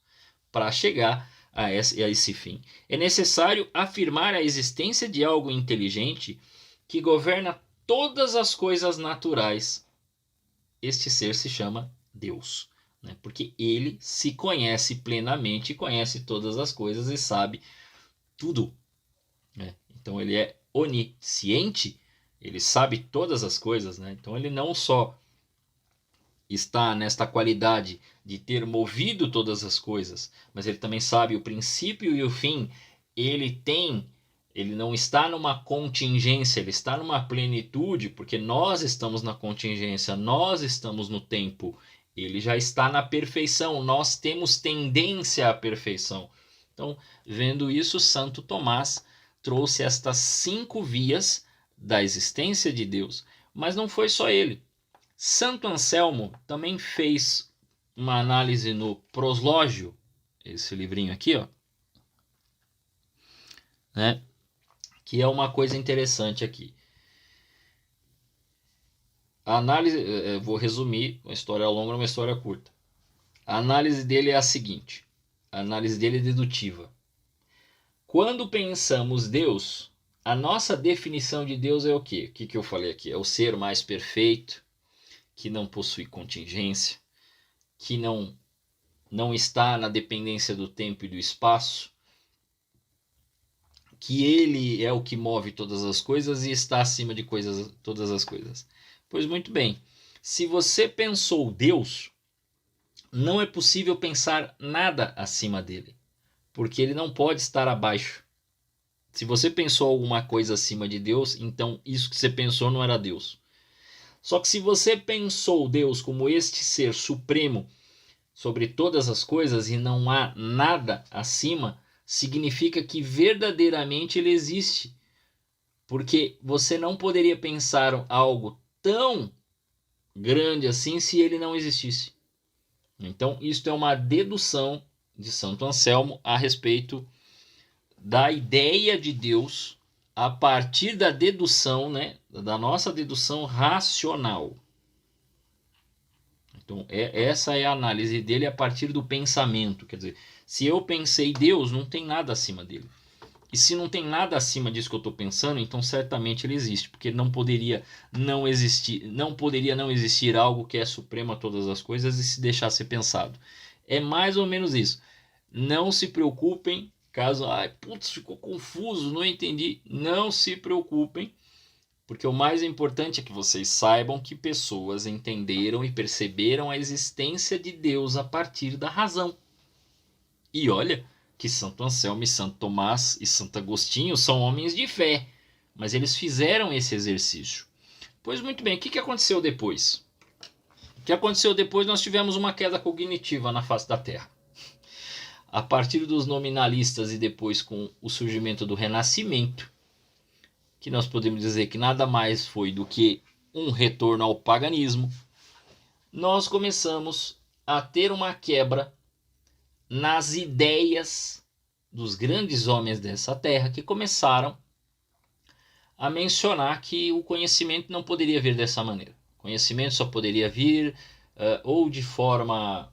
[SPEAKER 1] para chegar a esse fim. É necessário afirmar a existência de algo inteligente que governa todas as coisas naturais. Este ser se chama Deus, né? Porque ele se conhece plenamente, conhece todas as coisas e sabe tudo, né? Então ele é onisciente, ele sabe todas as coisas, né? Então ele não só está nesta qualidade de ter movido todas as coisas, mas ele também sabe o princípio e o fim. Ele não está numa contingência, ele está numa plenitude, porque nós estamos na contingência, nós estamos no tempo. Ele já está na perfeição, nós temos tendência à perfeição. Então, vendo isso, Santo Tomás trouxe estas 5 vias da existência de Deus. Mas não foi só ele. Santo Anselmo também fez uma análise no Proslógio, esse livrinho aqui, ó, né? Que é uma coisa interessante aqui. A análise, vou resumir, uma história longa, uma história curta. A análise dele é a seguinte, a análise dele é dedutiva. Quando pensamos Deus, a nossa definição de Deus é o quê? O que eu falei aqui? É o ser mais perfeito, que não possui contingência, que não está na dependência do tempo e do espaço, que ele é o que move todas as coisas e está acima de todas as coisas. Pois muito bem, se você pensou Deus, não é possível pensar nada acima dele, porque ele não pode estar abaixo. Se você pensou alguma coisa acima de Deus, então isso que você pensou não era Deus. Só que se você pensou Deus como este ser supremo sobre todas as coisas e não há nada acima, significa que verdadeiramente ele existe. Porque você não poderia pensar algo tão grande assim se ele não existisse. Então, isto é uma dedução de Santo Anselmo a respeito da ideia de Deus a partir da dedução, né, da nossa dedução racional. Então, essa é a análise dele a partir do pensamento. Quer dizer, se eu pensei Deus, não tem nada acima dele. E se não tem nada acima disso que eu estou pensando, então certamente ele existe, porque não poderia não existir algo que é supremo a todas as coisas e se deixar ser pensado. É mais ou menos isso. Não se preocupem, caso, ficou confuso, não entendi. Não se preocupem, porque o mais importante é que vocês saibam que pessoas entenderam e perceberam a existência de Deus a partir da razão. E olha que Santo Anselmo e Santo Tomás e Santo Agostinho são homens de fé, mas eles fizeram esse exercício. Pois muito bem, o que aconteceu depois? O que aconteceu depois? Nós tivemos uma queda cognitiva na face da Terra. A partir dos nominalistas e depois com o surgimento do Renascimento, que nós podemos dizer que nada mais foi do que um retorno ao paganismo, nós começamos a ter uma quebra nas ideias dos grandes homens dessa terra, que começaram a mencionar que o conhecimento não poderia vir dessa maneira. O conhecimento só poderia vir ou de forma,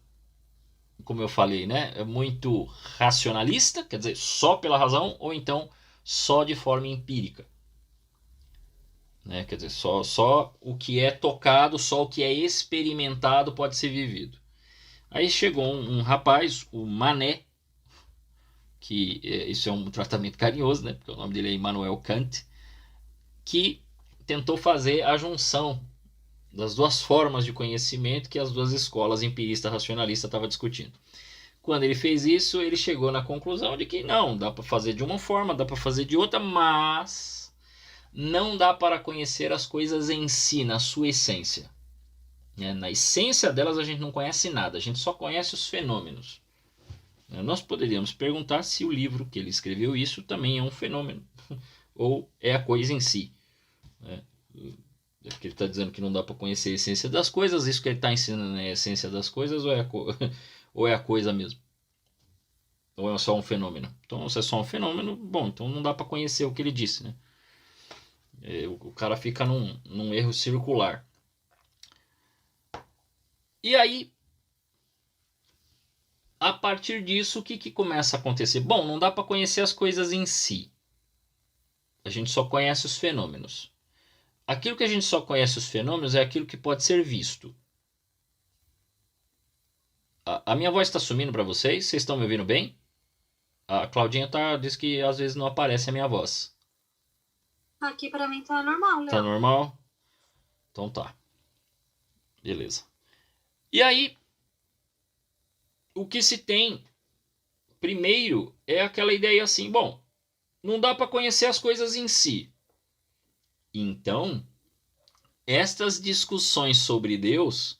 [SPEAKER 1] como eu falei, né, muito racionalista, quer dizer, só pela razão, ou então só de forma empírica. Né? Quer dizer, só o que é tocado, só o que é experimentado pode ser vivido. Aí chegou um rapaz, o Manet, que isso é um tratamento carinhoso, né? Porque o nome dele é Immanuel Kant, que tentou fazer a junção das duas formas de conhecimento que as duas escolas, empirista e racionalista, estavam discutindo. Quando ele fez isso, ele chegou na conclusão de que não, dá para fazer de uma forma, dá para fazer de outra, mas não dá para conhecer as coisas em si, na sua essência. Na essência delas a gente não conhece nada, a gente só conhece os fenômenos. Nós poderíamos perguntar se o livro que ele escreveu isso também é um fenômeno, ou é a coisa em si. Né? Porque ele está dizendo que não dá para conhecer a essência das coisas, isso que ele está ensinando é a essência das coisas ou ou é a coisa mesmo? Ou é só um fenômeno? Então, se é só um fenômeno, bom, então não dá para conhecer o que ele disse, né? O cara fica num erro circular. E aí, a partir disso, o que começa a acontecer? Bom, não dá para conhecer as coisas em si. A gente só conhece os fenômenos. Aquilo que a gente só conhece os fenômenos é aquilo que pode ser visto. A minha voz está sumindo para vocês? Vocês estão me ouvindo bem? A Claudinha diz que às vezes não aparece a minha voz.
[SPEAKER 2] Aqui para mim tá normal, Léo.
[SPEAKER 1] Tá normal? Então tá. Beleza. E aí, o que se tem primeiro é aquela ideia assim, bom, não dá para conhecer as coisas em si. Então, estas discussões sobre Deus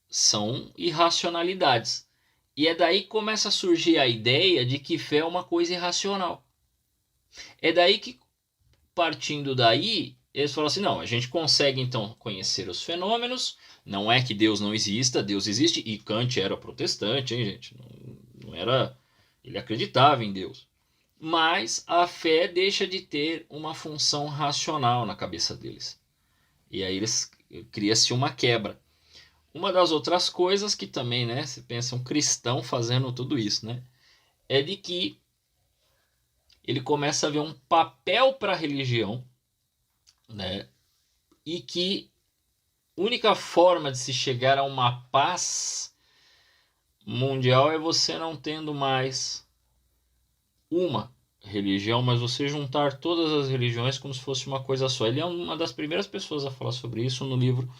[SPEAKER 1] são irracionalidades. E é daí que começa a surgir a ideia de que fé é uma coisa irracional. É daí que, partindo daí, eles falam assim, não, a gente consegue então conhecer os fenômenos, não é que Deus não exista, Deus existe, e Kant era protestante, hein, gente? Não era... Ele acreditava em Deus. Mas a fé deixa de ter uma função racional na cabeça deles. E aí cria-se uma quebra. Uma das outras coisas que também, né, você pensa um cristão fazendo tudo isso, né, é de que ele começa a ver um papel para a religião, né, e que a única forma de se chegar a uma paz mundial é você não tendo mais uma religião, mas você juntar todas as religiões como se fosse uma coisa só. Ele é uma das primeiras pessoas a falar sobre isso no livro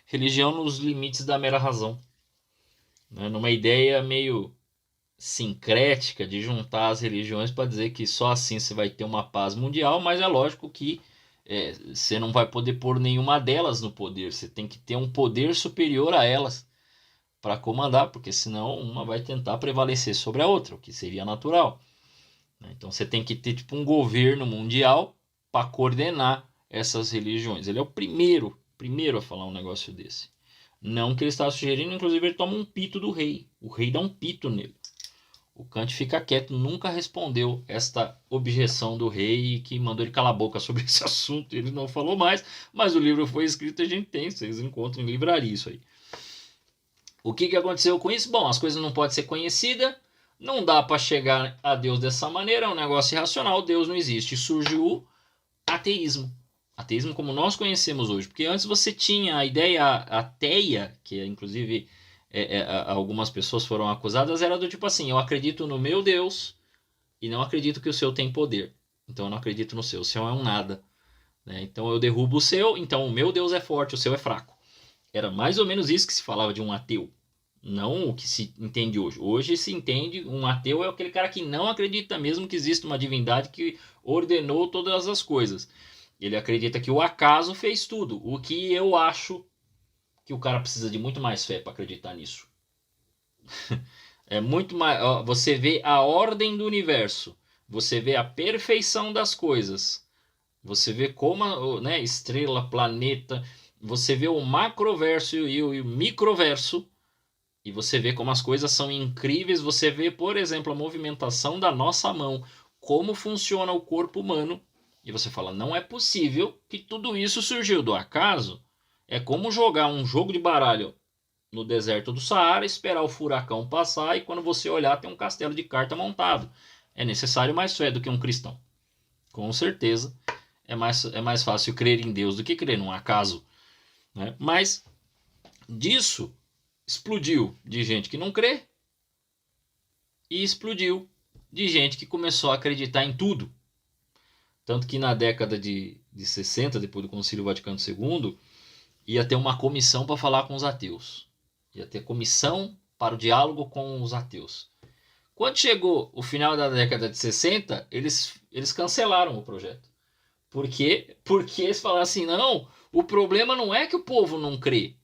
[SPEAKER 1] Religião nos Limites da Mera Razão, né? Numa ideia meio sincrética de juntar as religiões para dizer que só assim você vai ter uma paz mundial, mas é lógico que você não vai poder pôr nenhuma delas no poder, você tem que ter um poder superior a elas para comandar, porque senão uma vai tentar prevalecer sobre a outra, o que seria natural. Então você tem que ter tipo um governo mundial para coordenar essas religiões. Ele é o primeiro a falar um negócio desse. Não que ele está sugerindo, inclusive ele toma um pito do rei. O rei dá um pito nele. O Kant fica quieto, nunca respondeu esta objeção do rei que mandou ele calar a boca sobre esse assunto. Ele não falou mais, mas o livro foi escrito e a gente tem, vocês encontram em livraria isso aí. O que aconteceu com isso? Bom, as coisas não podem ser conhecidas, não dá para chegar a Deus dessa maneira, é um negócio irracional, Deus não existe. Surgiu o ateísmo. Ateísmo como nós conhecemos hoje. Porque antes você tinha a ideia ateia, que inclusive algumas pessoas foram acusadas, era do tipo assim, eu acredito no meu Deus e não acredito que o seu tem poder. Então eu não acredito no seu. O seu é um nada. Né? Então eu derrubo o seu, então o meu Deus é forte, o seu é fraco. Era mais ou menos isso que se falava de um ateu. Não o que se entende hoje. Hoje se entende um ateu é aquele cara que não acredita mesmo que existe uma divindade que ordenou todas as coisas. Ele acredita que o acaso fez tudo. O que eu acho que o cara precisa de muito mais fé para acreditar nisso. É muito mais. Você vê a ordem do universo. Você vê a perfeição das coisas. Você vê como, né, estrela, planeta. Você vê o macroverso e o microverso. E você vê como as coisas são incríveis. Você vê, por exemplo, a movimentação da nossa mão. Como funciona o corpo humano. E você fala, não é possível que tudo isso surgiu do acaso. É como jogar um jogo de baralho no deserto do Saara, esperar o furacão passar e quando você olhar tem um castelo de carta montado. É necessário mais fé do que um cristão. Com certeza é mais fácil crer em Deus do que crer num acaso. Né? Mas disso explodiu de gente que não crê e explodiu de gente que começou a acreditar em tudo. Tanto que na década de 60, depois do Concílio Vaticano II, ia ter uma comissão para falar com os ateus. Ia ter comissão para o diálogo com os ateus. Quando chegou o final da década de 60, eles cancelaram o projeto. Por quê? Porque eles falaram assim, não, o problema não é que o povo não crê.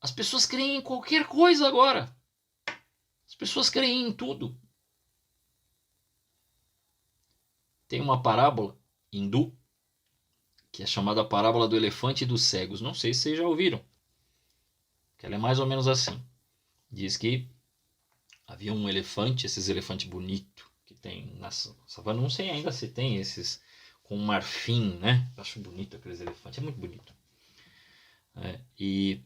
[SPEAKER 1] As pessoas creem em qualquer coisa agora. As pessoas creem em tudo. Tem uma parábola hindu que é chamada a parábola do elefante e dos cegos. Não sei se vocês já ouviram. Que ela é mais ou menos assim. Diz que havia um elefante, esses elefantes bonitos que tem na savana. Não sei ainda se tem esses com marfim, né? Eu acho bonito aqueles elefantes. É muito bonito. E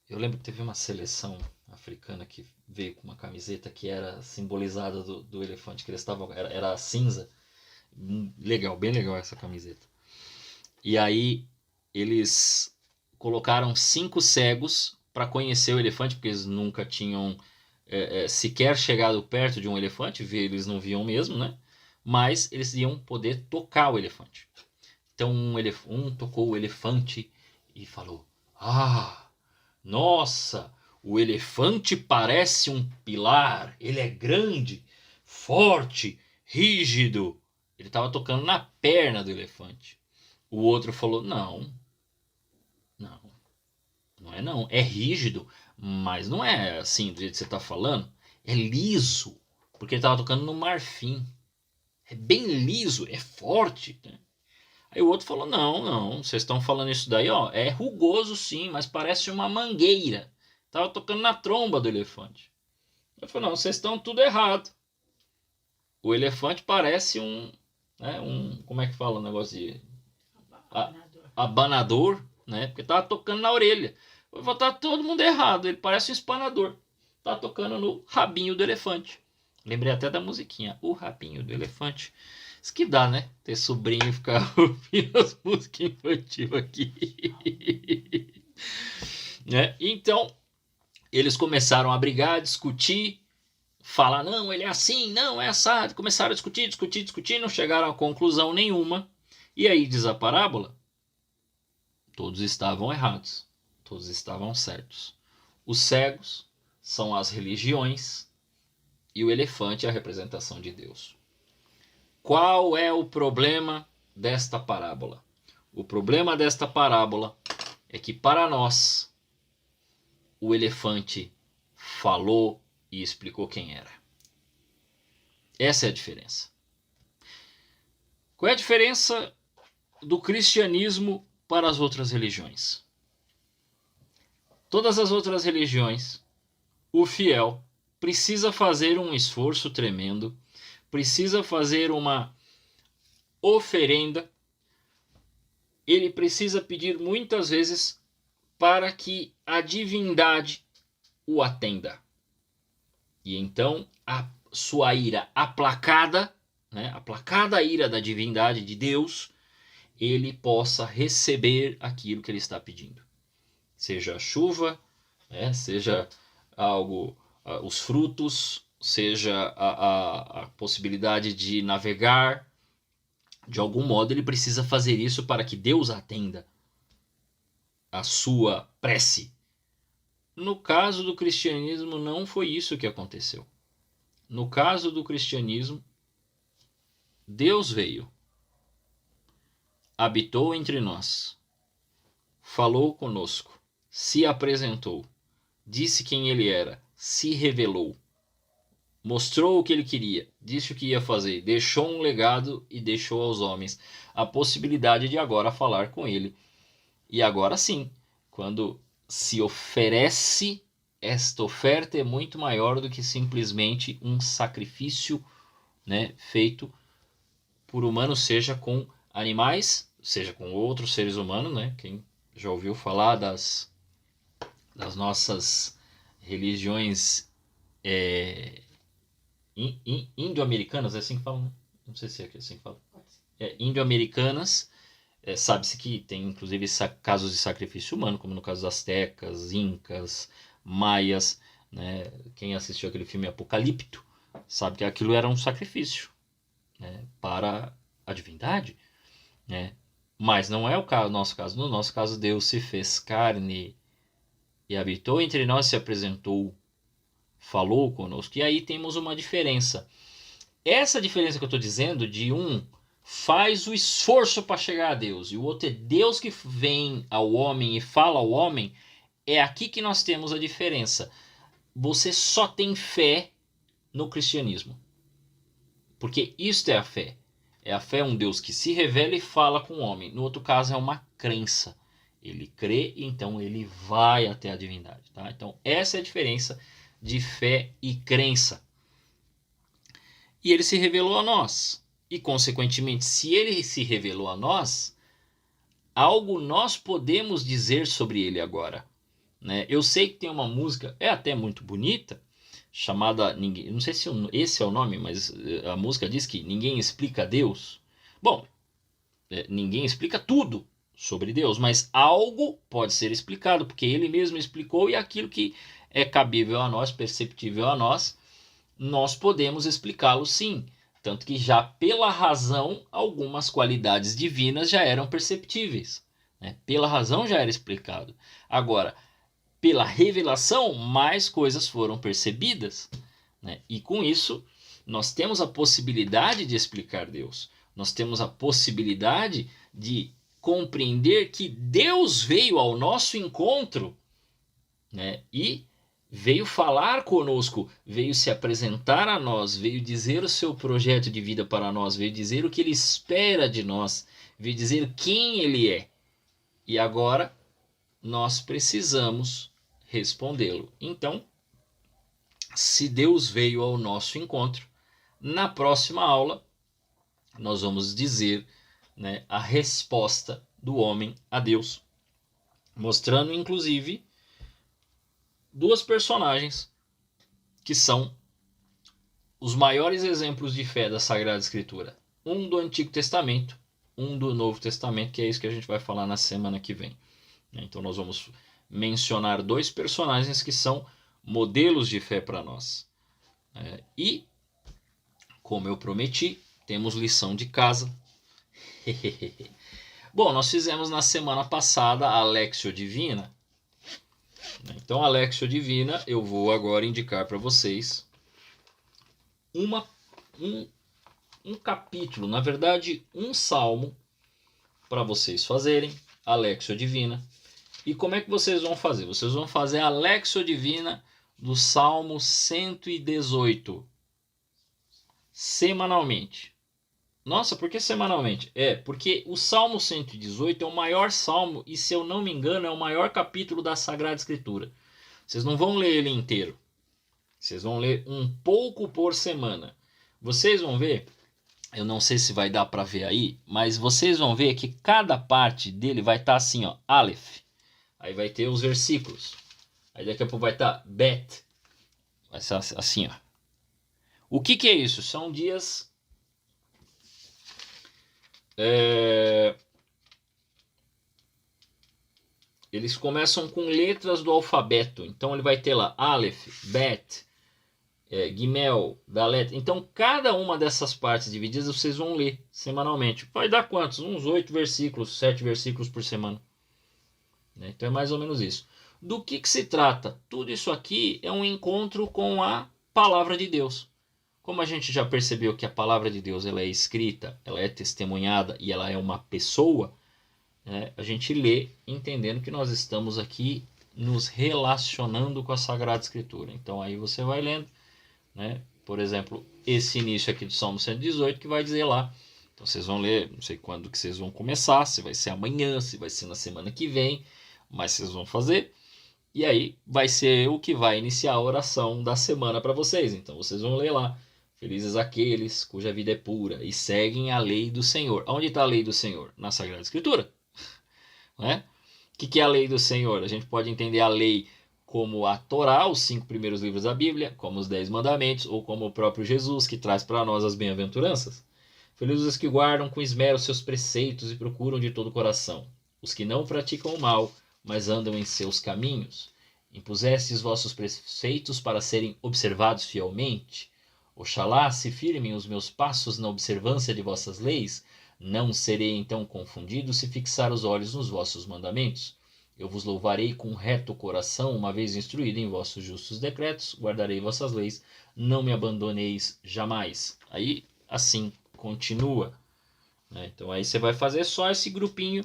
[SPEAKER 1] eu lembro que teve uma seleção africana que veio com uma camiseta que era simbolizada do elefante que eles estavam, era cinza. Legal, bem legal essa camiseta. E aí eles colocaram 5 cegos para conhecer o elefante, porque eles nunca tinham sequer chegado perto de um elefante, eles não viam mesmo, né? Mas eles iam poder tocar o elefante. Então um tocou o elefante e falou: "Ah, nossa, o elefante parece um pilar, ele é grande, forte, rígido." Ele estava tocando na perna do elefante. O outro falou: não é não. É rígido, mas não é assim do jeito que você está falando. É liso, porque ele estava tocando no marfim. É bem liso, é forte, né? Aí o outro falou: não, vocês estão falando isso daí, ó, é rugoso sim, mas parece uma mangueira. Tava tocando na tromba do elefante. Eu falei: não, vocês estão tudo errado. O elefante parece como é que fala o negócio de abanador, né? Porque tava tocando na orelha. Eu falei: tá todo mundo errado, ele parece um espanador. Tá tocando no rabinho do elefante. Lembrei até da musiquinha, o rabinho do elefante. Isso que dá, né? Ter sobrinho e ficar ouvindo as músicas infantis aqui. Né? Então, eles começaram a brigar, a discutir, falar: não, ele é assim, não, é assado. Começaram a discutir, não chegaram a conclusão nenhuma. E aí diz a parábola: todos estavam errados, todos estavam certos. Os cegos são as religiões e o elefante é a representação de Deus. Qual é o problema desta parábola? O problema desta parábola é que, para nós, o elefante falou e explicou quem era. Essa é a diferença. Qual é a diferença do cristianismo para as outras religiões? Todas as outras religiões, o fiel precisa fazer um esforço tremendo, precisa fazer uma oferenda, ele precisa pedir muitas vezes para que a divindade o atenda. E então a sua ira aplacada, né, aplacada ira da divindade de Deus, ele possa receber aquilo que ele está pedindo. Seja a chuva, né, seja algo, os frutos, seja a possibilidade de navegar. De algum modo ele precisa fazer isso para que Deus atenda a sua prece. No caso do cristianismo, não foi isso que aconteceu. No caso do cristianismo, Deus veio, habitou entre nós, falou conosco, se apresentou, disse quem ele era, se revelou, mostrou o que ele queria, disse o que ia fazer, deixou um legado e deixou aos homens a possibilidade de agora falar com ele. E agora sim, quando se oferece, esta oferta é muito maior do que simplesmente um sacrifício, né, feito por humanos, seja com animais, seja com outros seres humanos, né? Quem já ouviu falar das nossas religiões índio-americanas, é assim que falam, né? Não sei se é assim que fala. Índio-americanas, sabe-se que tem inclusive casos de sacrifício humano, como no caso das astecas, incas, maias, né? Quem assistiu aquele filme Apocalipto sabe que aquilo era um sacrifício, né, para a divindade, né? Mas não é o nosso caso. No nosso caso, Deus se fez carne e habitou entre nós, se apresentou, falou conosco. E aí temos uma diferença. Essa diferença que eu estou dizendo, de um faz o esforço para chegar a Deus e o outro é Deus que vem ao homem e fala ao homem, é aqui que nós temos a diferença. você só tem fé no cristianismo. Porque isto é a fé. É a fé um Deus que se revela e fala com o homem. No outro caso é uma crença. Ele crê, então ele vai até a divindade. Tá? Então essa é a diferença de fé e crença. E ele se revelou a nós. E consequentemente, se ele se revelou a nós, algo nós podemos dizer sobre ele agora. Né? Eu sei que tem uma música, é até muito bonita, chamada, não sei se esse é o nome, mas a música diz que ninguém explica Deus. Bom, ninguém explica tudo sobre Deus, mas algo pode ser explicado, porque ele mesmo explicou, e aquilo que é cabível a nós, perceptível a nós, nós podemos explicá-lo sim. Tanto que já pela razão, algumas qualidades divinas já eram perceptíveis. Né? Pela razão já era explicado. Agora, pela revelação, mais coisas foram percebidas. Né? E com isso, nós temos a possibilidade de explicar Deus. Nós temos a possibilidade de compreender que Deus veio ao nosso encontro, né? E veio falar conosco, veio se apresentar a nós, veio dizer o seu projeto de vida para nós, veio dizer o que ele espera de nós, veio dizer quem ele é. E agora nós precisamos respondê-lo. Então, se Deus veio ao nosso encontro, na próxima aula nós vamos dizer, né, a resposta do homem a Deus, mostrando inclusive duas personagens que são os maiores exemplos de fé da Sagrada Escritura. Um do Antigo Testamento, um do Novo Testamento, que é isso que a gente vai falar na semana que vem. Então nós vamos mencionar dois personagens que são modelos de fé para nós. E, como eu prometi, temos lição de casa. Bom, nós fizemos na semana passada a Lectio Divina. Então, a Lectio Divina, eu vou agora indicar para vocês um capítulo, na verdade, um salmo, para vocês fazerem a Lectio Divina. E como é que vocês vão fazer? Vocês vão fazer a Lectio Divina do Salmo 118, semanalmente. Nossa, por que semanalmente? Porque o Salmo 118 é o maior salmo e, se eu não me engano, é o maior capítulo da Sagrada Escritura. Vocês não vão ler ele inteiro. Vocês vão ler um pouco por semana. Vocês vão ver, eu não sei se vai dar para ver aí, mas vocês vão ver que cada parte dele vai estar assim, ó, Aleph. Aí vai ter os versículos. Aí daqui a pouco vai estar Bet. Vai ser assim, ó. O que é isso? São dias... Eles começam com letras do alfabeto. Então ele vai ter lá Aleph, Bet, Gimel, Dalet. Então cada uma dessas partes divididas vocês vão ler semanalmente. Vai dar quantos? Uns 8 versículos, 7 versículos por semana. Então é mais ou menos isso. Do que se trata? Tudo isso aqui é um encontro com a palavra de Deus. Como a gente já percebeu que a palavra de Deus ela é escrita, ela é testemunhada e ela é uma pessoa, né? A gente lê entendendo que nós estamos aqui nos relacionando com a Sagrada Escritura. Então aí você vai lendo, né? Por exemplo, esse início aqui do Salmo 118 que vai dizer lá. Então vocês vão ler, não sei quando que vocês vão começar, se vai ser amanhã, se vai ser na semana que vem, mas vocês vão fazer. E aí vai ser o que vai iniciar a oração da semana para vocês. Então vocês vão ler lá. Felizes aqueles cuja vida é pura e seguem a lei do Senhor. Onde está a lei do Senhor? Na Sagrada Escritura. Né? O que é a lei do Senhor? A gente pode entender a lei como a Torá, os 5 primeiros livros da Bíblia, como os 10 mandamentos, ou como o próprio Jesus, que traz para nós as bem-aventuranças. Felizes os que guardam com esmero seus preceitos e procuram de todo o coração. Os que não praticam o mal, mas andam em seus caminhos. Impusestes vossos preceitos para serem observados fielmente. Oxalá se firmem os meus passos na observância de vossas leis. Não serei então confundido se fixar os olhos nos vossos mandamentos. Eu vos louvarei com reto coração, uma vez instruído em vossos justos decretos. Guardarei vossas leis, não me abandoneis jamais. Aí, assim, continua. Então aí você vai fazer só esse grupinho.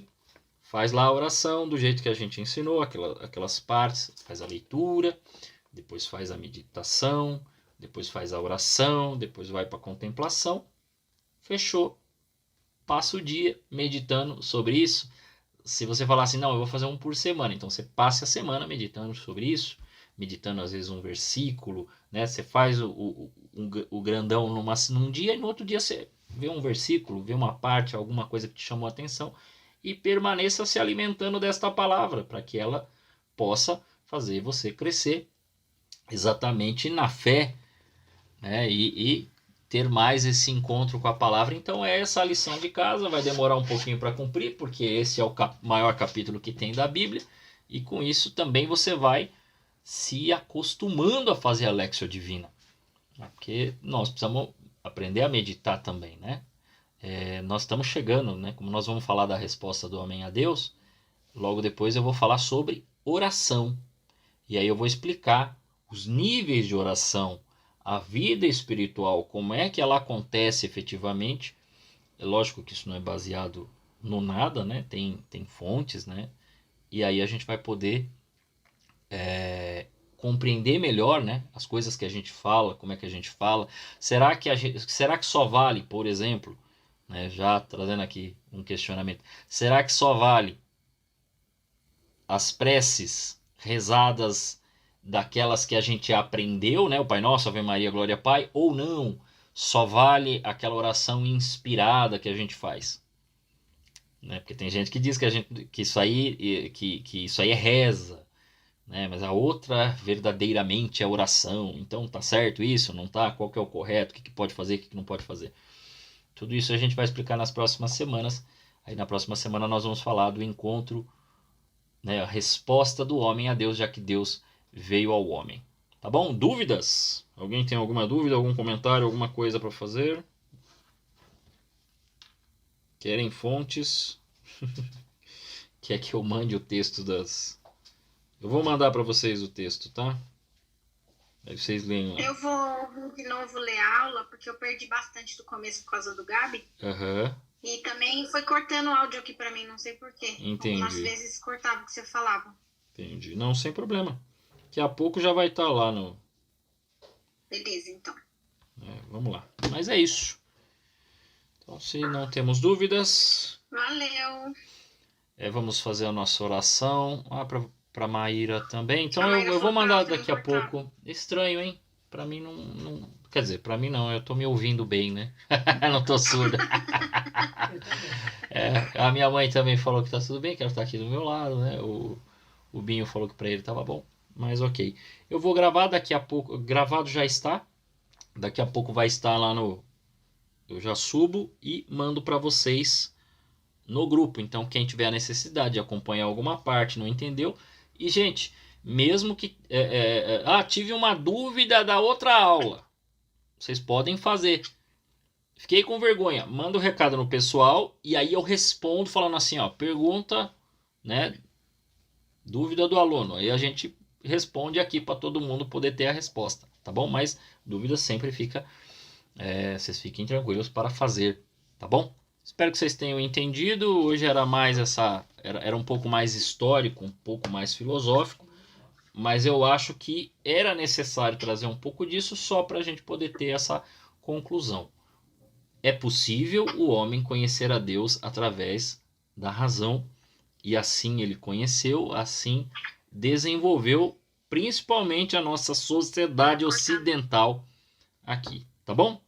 [SPEAKER 1] Faz lá a oração do jeito que a gente ensinou, aquelas partes, faz a leitura depois faz a meditação, depois faz a oração, depois vai para a contemplação. Fechou. Passa o dia meditando sobre isso. Se você falar assim, não, eu vou fazer um por semana, então você passa a semana meditando sobre isso, meditando às vezes um versículo, né? Você faz o grandão num dia e no outro dia você vê um versículo, vê uma parte, alguma coisa que te chamou a atenção e permaneça se alimentando desta palavra para que ela possa fazer você crescer exatamente na fé, né? E ter mais esse encontro com a palavra. Então é essa a lição de casa, vai demorar um pouquinho para cumprir, porque esse é o maior capítulo que tem da Bíblia, e com isso também você vai se acostumando a fazer a Léxio Divina, porque nós precisamos aprender a meditar também, né? Nós estamos chegando, né? Como nós vamos falar da resposta do homem a Deus, logo depois eu vou falar sobre oração, e aí eu vou explicar os níveis de oração, a vida espiritual, como é que ela acontece efetivamente. É lógico que isso não é baseado no nada, né? Tem fontes, né? E aí a gente vai poder compreender melhor, né? As coisas que a gente fala, como é que a gente fala. Será que só vale, por exemplo, né? Já trazendo aqui um questionamento, será que só vale as preces rezadas daquelas que a gente aprendeu, né? O Pai Nosso, Ave Maria, Glória Pai, ou não? Só vale aquela oração inspirada que a gente faz, né? Porque tem gente que diz que isso aí é reza, né? Mas a outra verdadeiramente é oração. Então tá certo isso? Não tá? Qual que é o correto? O que pode fazer? O que não pode fazer? Tudo isso a gente vai explicar nas próximas semanas. Aí na próxima semana nós vamos falar do encontro, né? A resposta do homem a Deus, já que Deus veio ao homem. Tá bom? Dúvidas? Alguém tem alguma dúvida, algum comentário, alguma coisa para fazer? Querem fontes? Quer que eu mande o texto das... Eu vou mandar para vocês o texto, tá? Aí vocês leem lá.
[SPEAKER 2] Eu vou de novo ler a aula, porque eu perdi bastante do começo por causa do Gabi.
[SPEAKER 1] Aham.
[SPEAKER 2] E também foi cortando o áudio aqui para mim, não sei porquê.
[SPEAKER 1] Entendi.
[SPEAKER 2] Algumas vezes cortava o que você falava.
[SPEAKER 1] Entendi. Não, sem problema. Daqui a pouco já vai estar lá no...
[SPEAKER 2] Beleza, então.
[SPEAKER 1] Vamos lá. Mas é isso. Então, se não temos dúvidas...
[SPEAKER 2] Valeu.
[SPEAKER 1] Vamos fazer a nossa oração. Para Maíra também. Então
[SPEAKER 2] Maíra
[SPEAKER 1] eu vou mandar
[SPEAKER 2] falou
[SPEAKER 1] daqui a
[SPEAKER 2] cortar.
[SPEAKER 1] pouco. Estranho, hein? Para mim não... Quer dizer, para mim não. Eu tô me ouvindo bem, né? Não tô surda. A minha mãe também falou que tá tudo bem, que ela tá aqui do meu lado, né? O Binho falou que para ele tava bom. Mas ok. Eu vou gravar daqui a pouco. Gravado já está. Daqui a pouco vai estar lá no... Eu já subo e mando para vocês no grupo. Então quem tiver a necessidade de acompanhar alguma parte, não entendeu... E, gente, mesmo que... tive uma dúvida da outra aula. Vocês podem fazer. Fiquei com vergonha. Manda o recado no pessoal e aí eu respondo falando assim, ó, pergunta, né? Dúvida do aluno. Aí a gente responde aqui para todo mundo poder ter a resposta, tá bom? Mas dúvida sempre fica... vocês fiquem tranquilos para fazer, tá bom? Espero que vocês tenham entendido. Hoje era mais era um pouco mais histórico, um pouco mais filosófico, mas eu acho que era necessário trazer um pouco disso só para a gente poder ter essa conclusão. É possível o homem conhecer a Deus através da razão, e assim ele conheceu, assim desenvolveu principalmente a nossa sociedade ocidental aqui, tá bom?